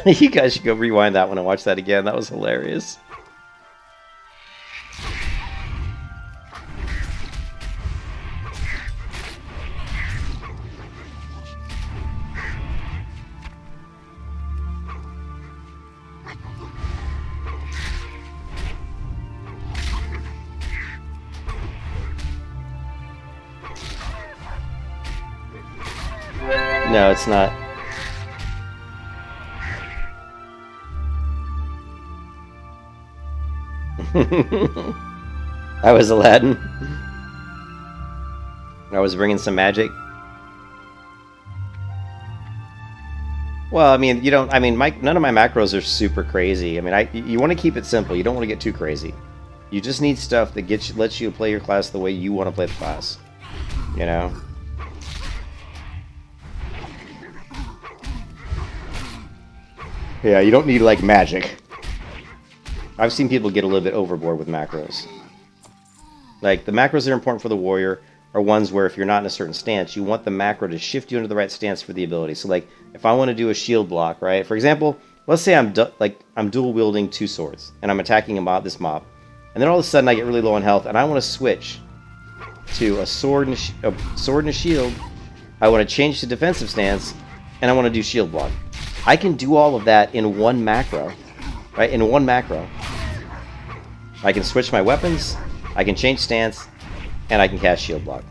S1: You guys should go rewind that one and watch that again. That was hilarious. No, it's not. I was Aladdin. I was bringing some magic. Well, I mean, you don't. I mean, none of my macros are super crazy. I mean, you want to keep it simple. You don't want to get too crazy. You just need stuff that lets you play your class the way you want to play the class. You know. Yeah, you don't need, like, magic. I've seen people get a little bit overboard with macros. Like, the macros that are important for the warrior are ones where if you're not in a certain stance, you want the macro to shift you into the right stance for the ability. So, like, if I want to do a shield block, right? For example, let's say I'm dual wielding 2 swords, and I'm attacking this mob. And then all of a sudden I get really low on health, and I want to switch to a sword and a shield. I want to change to defensive stance, and I want to do shield block. I can do all of that in one macro, right? In one macro. I can switch my weapons, I can change stance, and I can cast shield block.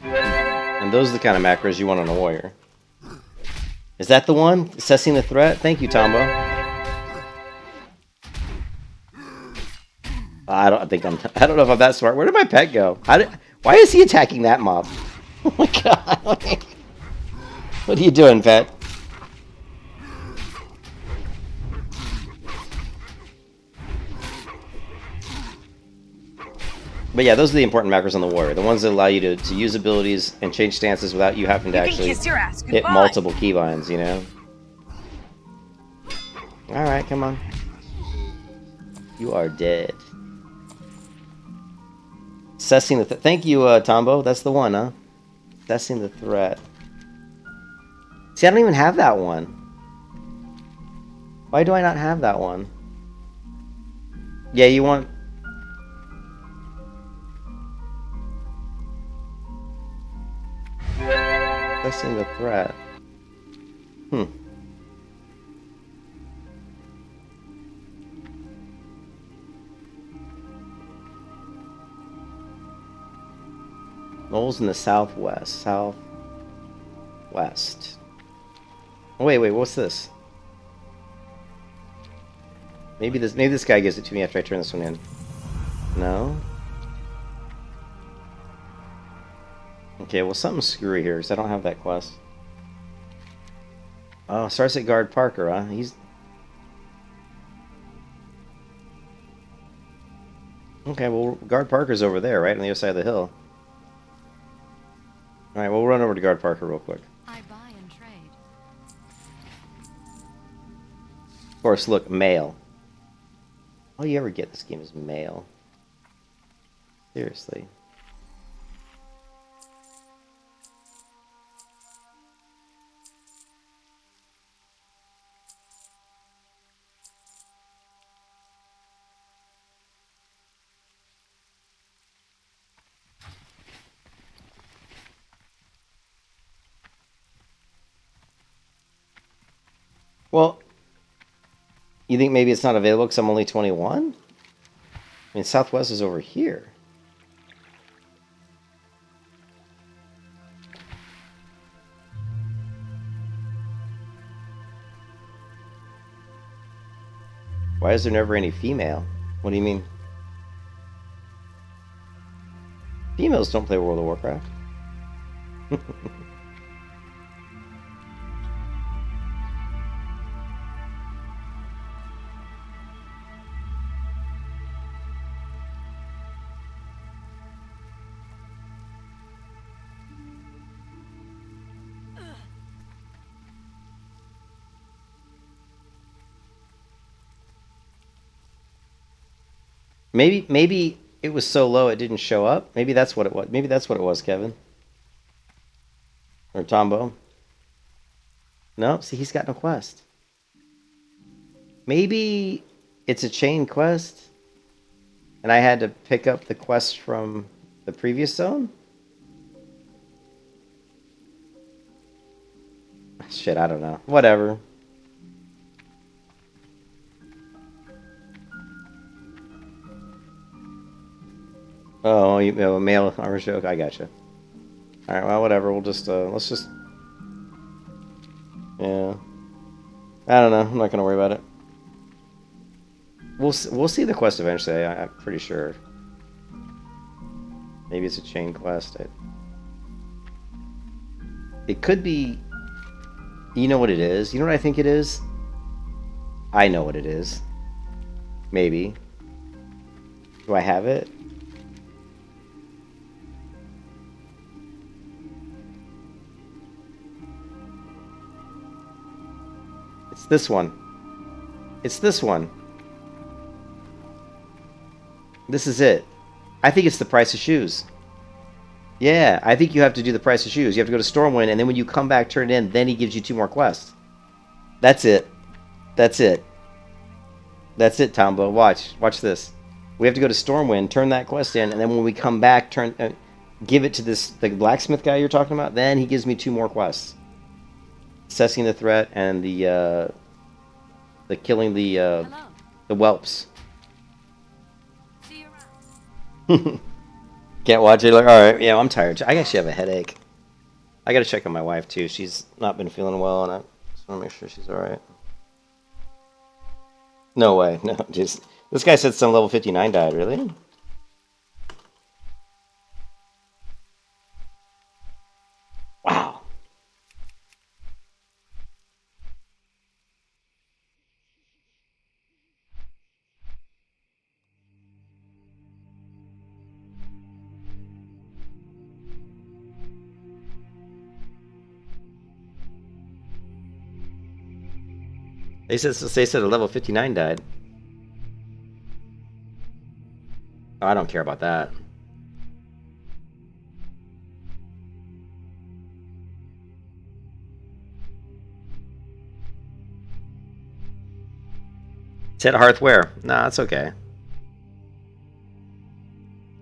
S1: And those are the kind of macros you want on a warrior. Is that the one? Assessing the threat? Thank you, Tombo. I don't know if I'm that smart. Where did my pet go? Why is he attacking that mob? Oh my god. What are you doing, pet? But yeah, those are the important macros on the warrior. The ones that allow you to use abilities and change stances without you having to actually hit multiple keybinds, you know? Alright, come on. You are dead. Assessing the thank you, Tombo. That's the one, huh? Assessing the threat. See, I don't even have that one. Why do I not have that one? Yeah, you want... Assessing the threat. Knowles in the southwest. Southwest. Oh, wait, what's this? Maybe this guy gives it to me after I turn this one in. No? Okay, well, something's screwy here, because I don't have that quest. Oh, starts at Guard Parker, huh? He's... Okay, well, Guard Parker's over there, right? On the other side of the hill. Alright, well, we'll run over to Guard Parker real quick.
S3: I buy and trade.
S1: Of course, look, mail. All you ever get in this game is mail. Seriously. Well, you think maybe it's not available because I'm only 21? I mean, Southwest is over here. Why is there never any female? What do you mean? Females don't play World of Warcraft. Maybe it was so low it didn't show up. Maybe that's what it was. Maybe that's what it was, Kevin. Or Tombo. No, see, he's got no quest. Maybe it's a chain quest, and I had to pick up the quest from the previous zone? Shit, I don't know. Whatever. Oh, you have a male armor joke? I gotcha. Alright, well, whatever. We'll just, let's just... Yeah. I don't know. I'm not gonna worry about it. We'll see the quest eventually, I'm pretty sure. Maybe it's a chain quest. It could be... You know what it is? You know what I think it is? I know what it is. Maybe. Do I have it? It's this one. It's this one. This is it. I think it's the price of shoes. Yeah, I think you have to do the price of shoes. You have to go to Stormwind, and then when you come back, turn it in, then he gives you 2 more quests. That's it. That's it. That's it, Tombo. Watch. Watch this. We have to go to Stormwind, turn that quest in, and then when we come back, give it to the blacksmith guy you're talking about, then he gives me 2 more quests. Assessing the threat and the killing
S3: Hello.
S1: the whelps.
S3: See you around.
S1: Can't watch it. Like, all right, yeah, I'm tired. I actually have a headache. I got to check on my wife too. She's not been feeling well, and I just want to make sure she's all right. No way. No, just this guy said some level 59 died. Really? Wow. They said a level 59 died. Oh, I don't care about that. Set hearth where? Nah, it's okay.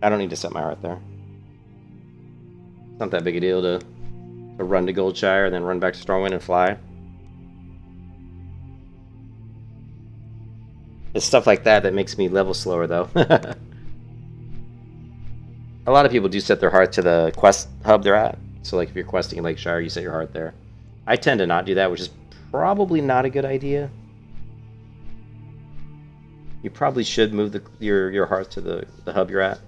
S1: I don't need to set my hearth there. It's not that big a deal to run to Goldshire and then run back to Stormwind and fly. It's stuff like that that makes me level slower, though. A lot of people do set their hearth to the quest hub they're at. So, like, if you're questing in Lakeshire, you set your hearth there. I tend to not do that, which is probably not a good idea. You probably should move your hearth to the hub you're at.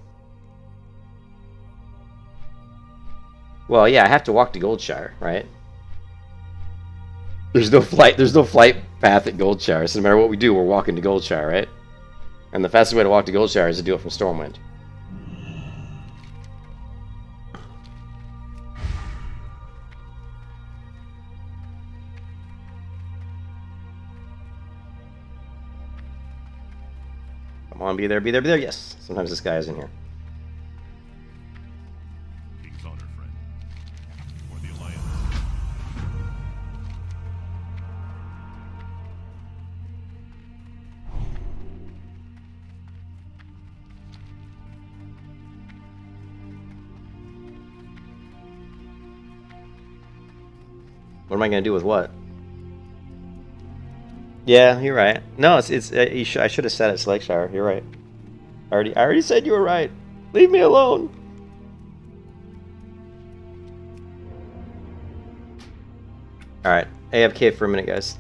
S1: Well, yeah, I have to walk to Goldshire, right? There's no flight path at Goldshire, so no matter what we do, we're walking to Goldshire, right? And the fastest way to walk to Goldshire is to do it from Stormwind. Come on, be there, be there, be there. Yes. Sometimes this guy is in here.
S4: King's honor, friend. For the Alliance.
S1: What am I going to do with what? Yeah, you're right. No, I should have said it's Lakeshire. You're right. I already said you were right. Leave me alone. All right, AFK for a minute, guys.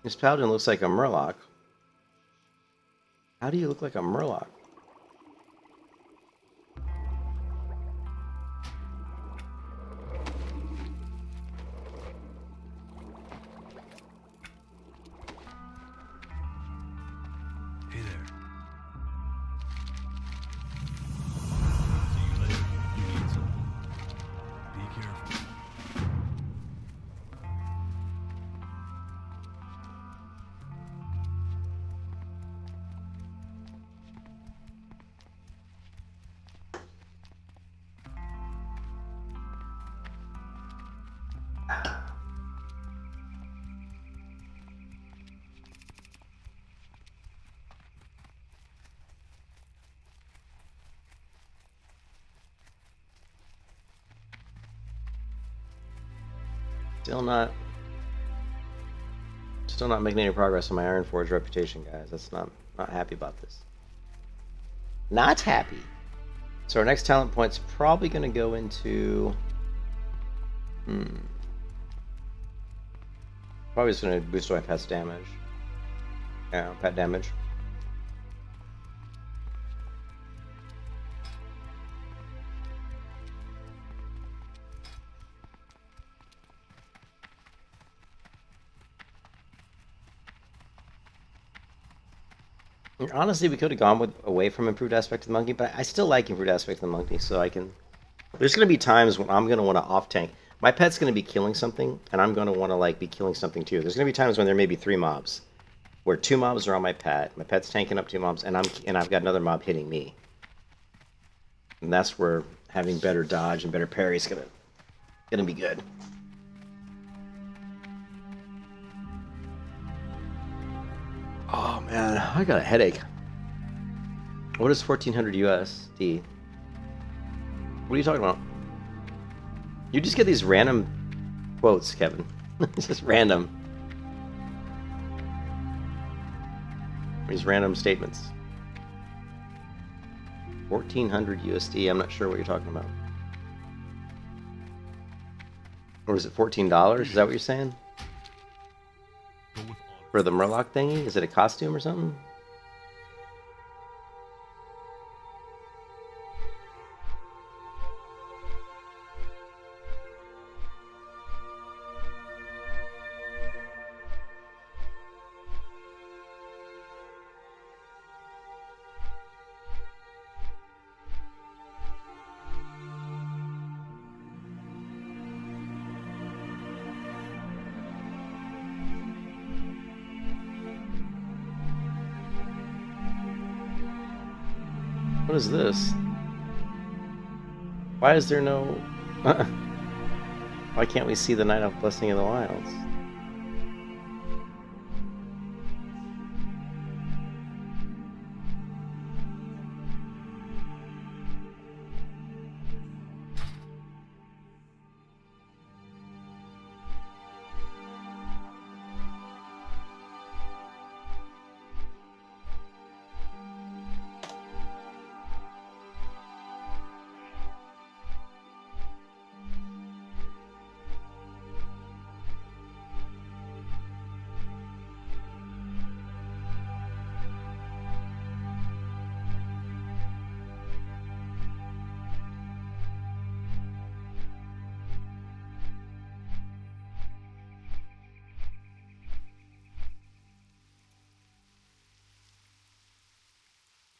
S1: This paladin looks like a murloc. How do you look like a murloc?
S4: Hey there. See you later. You need something. Be careful.
S1: Still not making any progress on my Ironforge reputation, guys. That's not happy about this. Not happy. So our next talent point's probably going to go into... Probably just going to boost my pet's damage. Yeah, pet damage. Honestly, we could have gone away from improved aspect of the monkey, but I still like improved aspect of the monkey, so I can... There's going to be times when I'm going to want to off-tank. My pet's going to be killing something, and I'm going to want to like be killing something too. There's going to be times when there may be 3 mobs, where 2 mobs are on my pet's tanking up 2 mobs, and I've got another mob hitting me. And that's where having better dodge and better parry is gonna be good. Oh man, I got a headache. What is 1400 USD? What are you talking about? You just get these random quotes, Kevin. Just random. These random statements. 1400 USD, I'm not sure what you're talking about. Or is it $14? Is that what you're saying? For the Murloc thingy? Is it a costume or something? What is this? Why is there no... Why can't we see the Night Elf Blessing of the Wilds?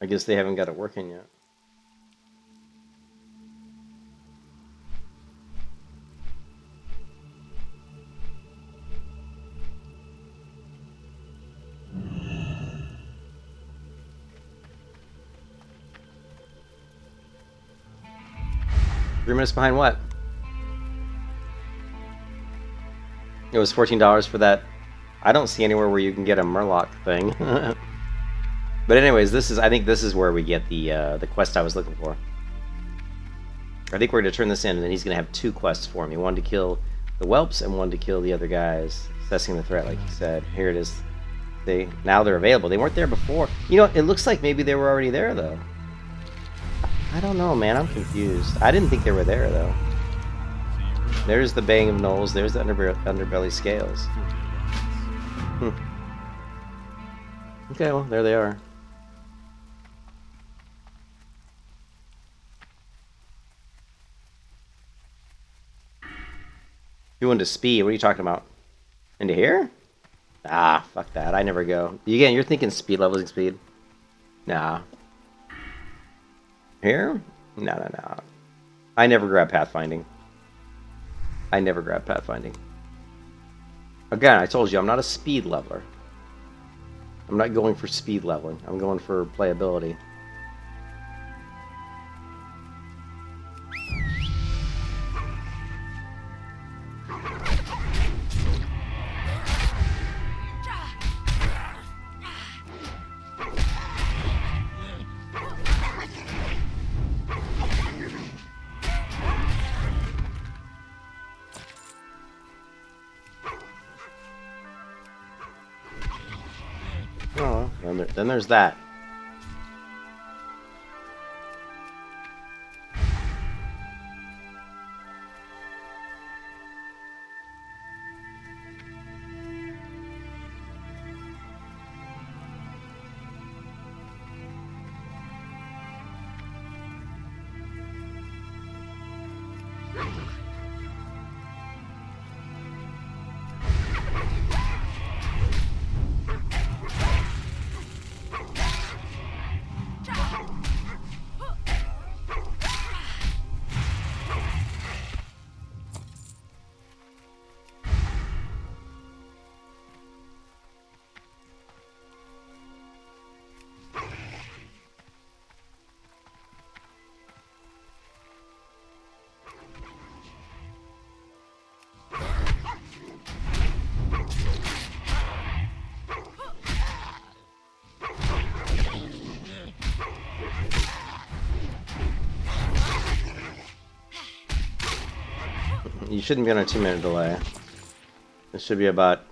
S1: I guess they haven't got it working yet. Three minutes behind what? It was $14 for that. I don't see anywhere where you can get a Murloc thing. But anyways, I think this is where we get the quest I was looking for. I think we're going to turn this in, and then he's going to have 2 quests for me. One to kill the whelps, and one to kill the other guys. Assessing the threat, like he said. Here it is. Now they're available. They weren't there before. You know, it looks like maybe they were already there, though. I don't know, man. I'm confused. I didn't think they were there, though. There's the Bang of Knolls. There's the underbelly scales. Okay, well, there they are. You into speed? What are you talking about? Into here? Ah, fuck that. I never go. Again, you're thinking speed leveling speed. Nah. Here? No, no, no. I never grab pathfinding. I never grab pathfinding. Again, I told you, I'm not a speed leveler. I'm not going for speed leveling. I'm going for playability. Oh, then there's that. You shouldn't be on a 2-minute delay. It should be about.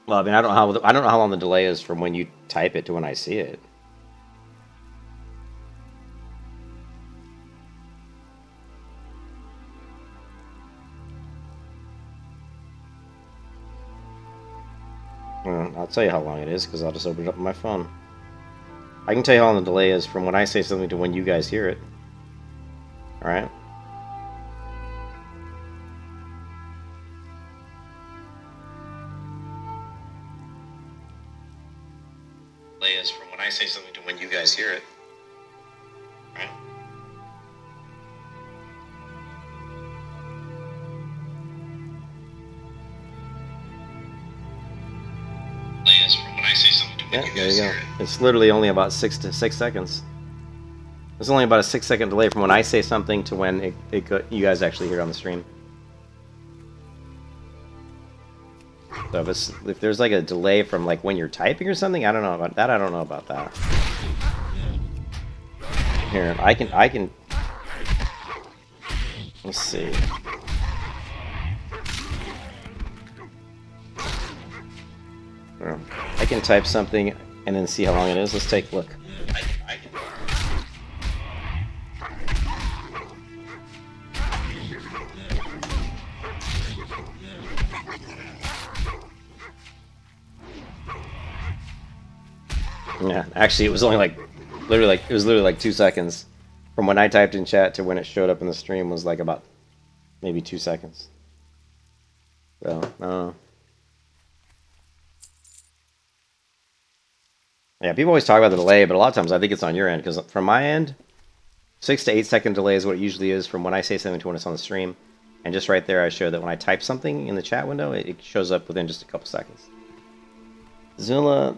S1: Well, I mean, I don't know how long the delay is from when you type it to when I see it. I'll tell you how long it is because I'll just open it up on my phone. I can tell you how long the delay is from when I say something to when you guys hear it. All right. Is from when I say something to when you guys hear it. Right? Is from when I say something to when you guys hear it. It's literally only about 6 seconds. It's only about a 6-second delay from when I say something to when you guys actually hear it on the stream. So if there's like a delay from like when you're typing or something, I don't know about that. I don't know about that. Here, I can. Let's see. I can type something and then see how long it is. Let's take a look. Yeah, actually, it was only literally like 2 seconds from when I typed in chat to when it showed up in the stream was like about maybe 2 seconds. So I don't know. Yeah, people always talk about the delay, but a lot of times I think it's on your end because from my end, 6 to 8 second delay is what it usually is from when I say something to when it's on the stream. And just right there, I show that when I type something in the chat window, it shows up within just a couple seconds. Zilla.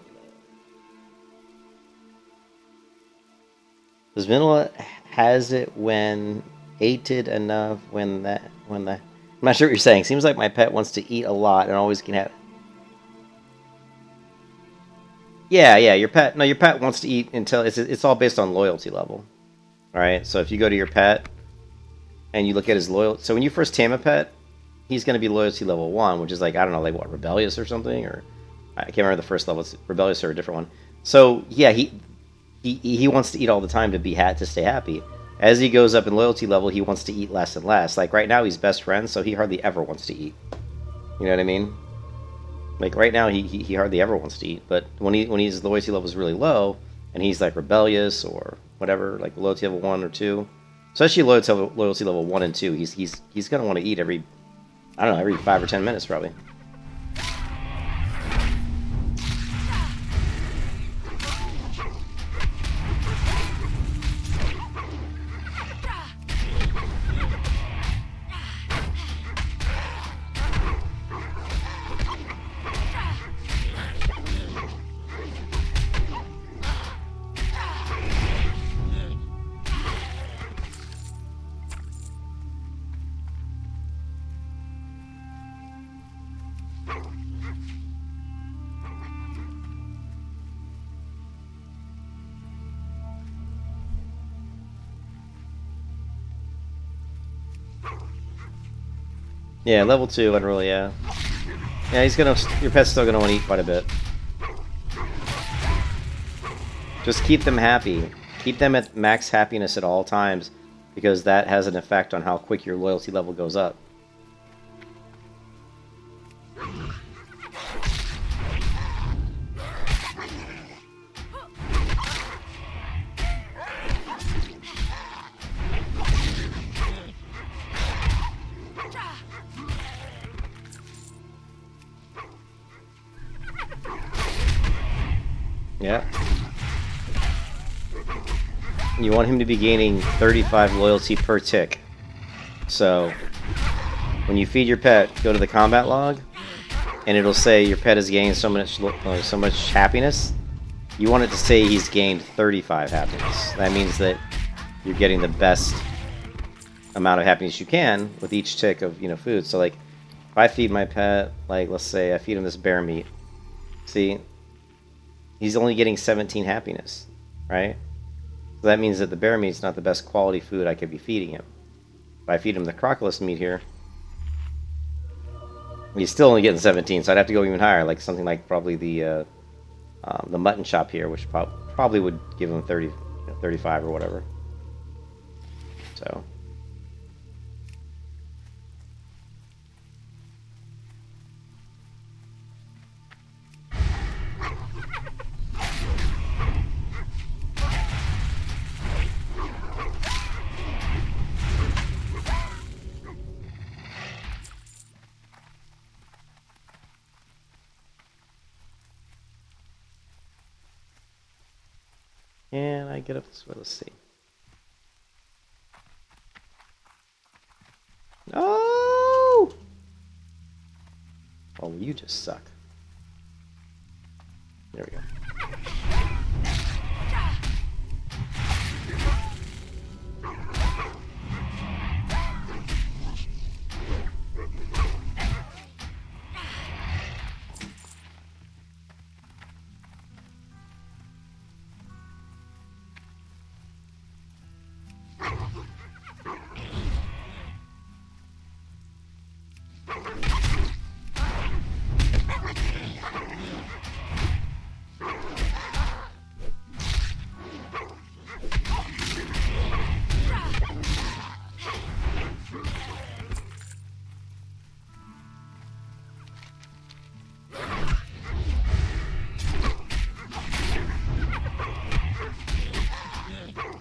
S1: Does vanilla has it when ated enough when the I'm not sure what you're saying. Seems like my pet wants to eat a lot and always can have. Yeah, your pet wants to eat until it's all based on loyalty level. All right, so if you go to your pet and you look at his loyalty, so when you first tame a pet, he's going to be loyalty level 1, which is like I don't know, like what, rebellious or something, or I can't remember the first level. It's rebellious or a different one. So yeah, he wants to eat all the time to stay happy. As he goes up in loyalty level, he wants to eat less and less. Like right now, he's best friends, so he hardly ever wants to eat. You know what I mean? Like right now, he hardly ever wants to eat. But when his loyalty level is really low, and he's like rebellious or whatever, like loyalty level 1 or 2, especially loyalty level 1 and 2, he's gonna want to eat every, I don't know, every 5 or 10 minutes probably. Yeah, level 2 unruly, yeah. Yeah, your pet's still gonna want to eat quite a bit. Just keep them happy. Keep them at max happiness at all times, because that has an effect on how quick your loyalty level goes up. Yeah. You want him to be gaining 35 loyalty per tick. So, when you feed your pet, go to the combat log, and it'll say your pet has gained so much happiness. You want it to say he's gained 35 happiness. That means that you're getting the best amount of happiness you can with each tick of, food. So, like, if I feed my pet, like, let's say I feed him this bear meat. See, he's only getting 17 happiness, right? So that means that the bear meat's not the best quality food I could be feeding him. If I feed him the crocodile meat here, he's still only getting 17, so I'd have to go even higher, like something like probably the mutton chop here, which probably would give him 30, 35 or whatever. So. Can I get up this way? Let's see. Oh! Oh, you just suck. There we go.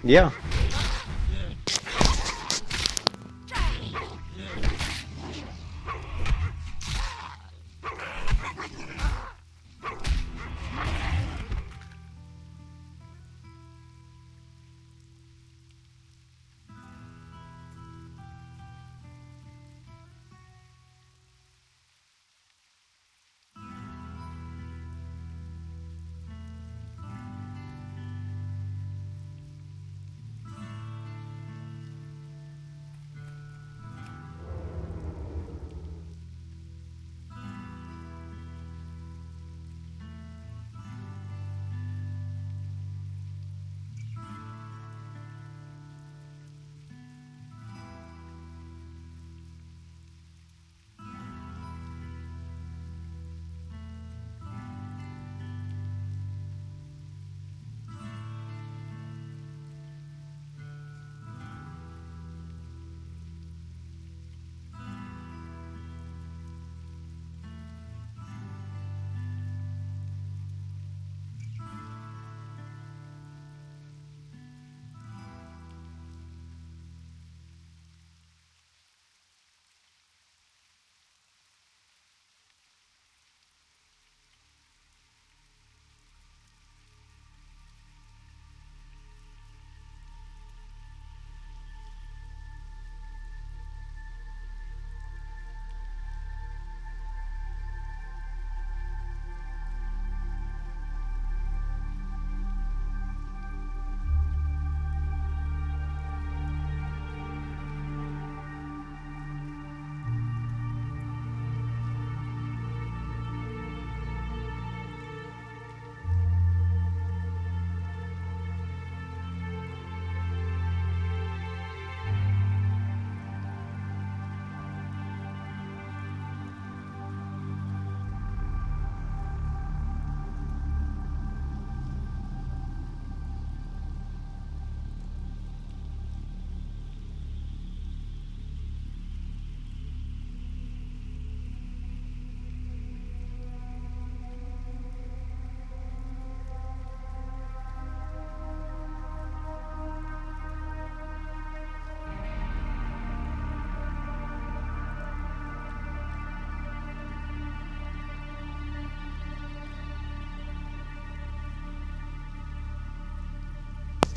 S1: Yeah.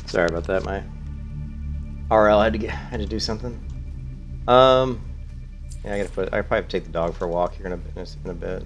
S1: Sorry about that. My RL had to do something. Yeah, I probably have to take the dog for a walk here in a bit.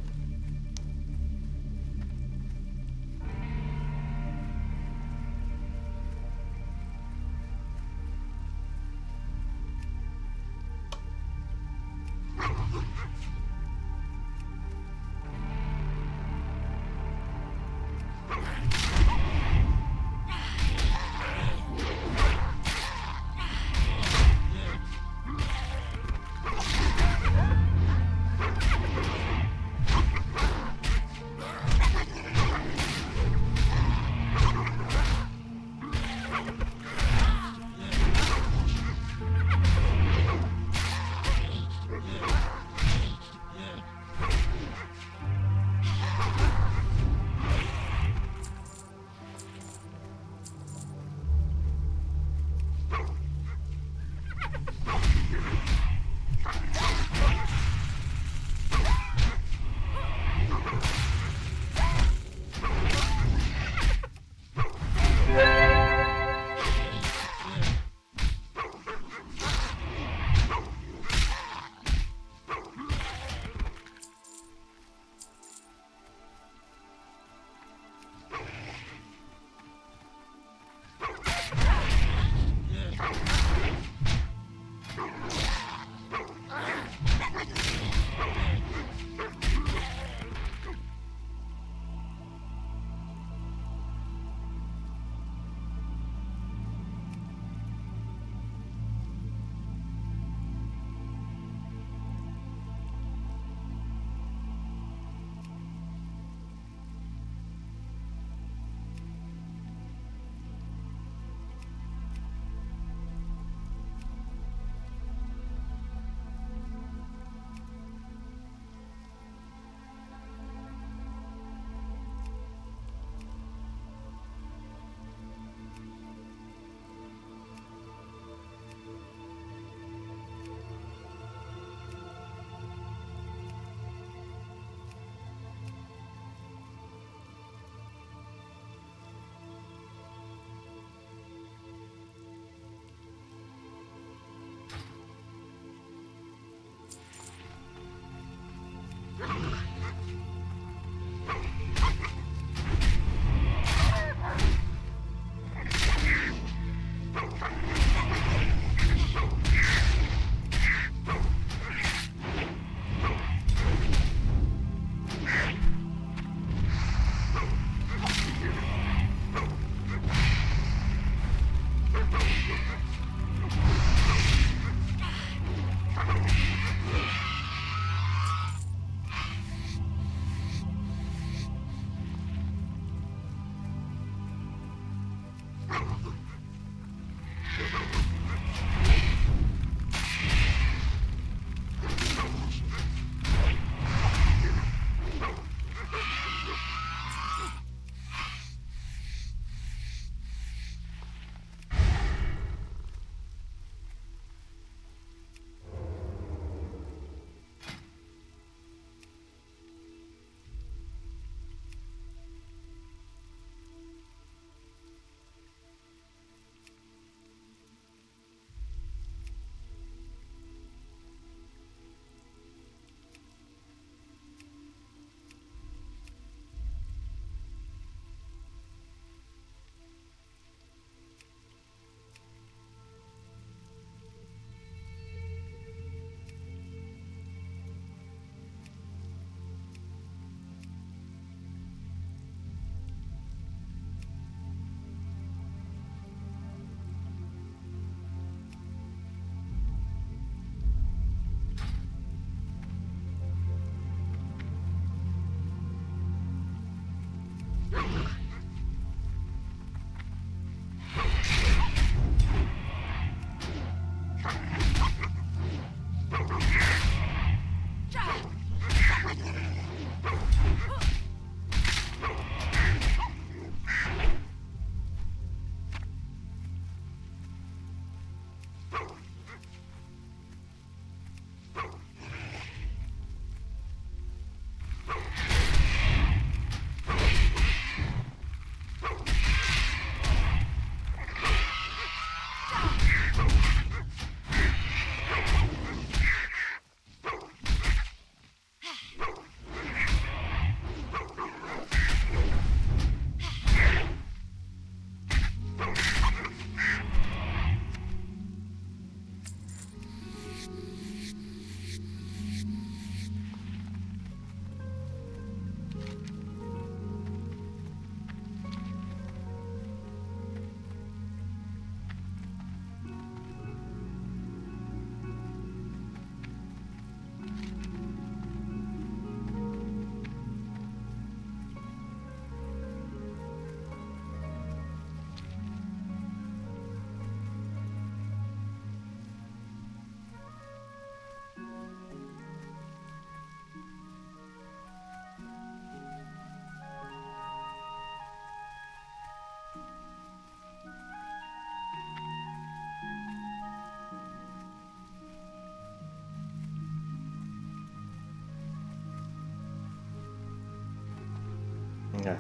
S1: Yeah.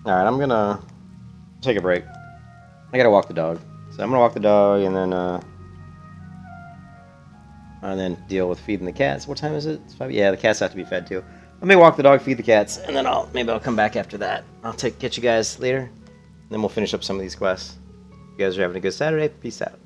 S1: Alright, I'm gonna take a break. I gotta walk the dog. So I'm gonna walk the dog and then deal with feeding the cats. What time is it? It's 5? Yeah, the cats have to be fed too. Let me walk the dog, feed the cats, and then maybe I'll come back after that. I'll get you guys later, and then we'll finish up some of these quests. You guys are having a good Saturday. Peace out.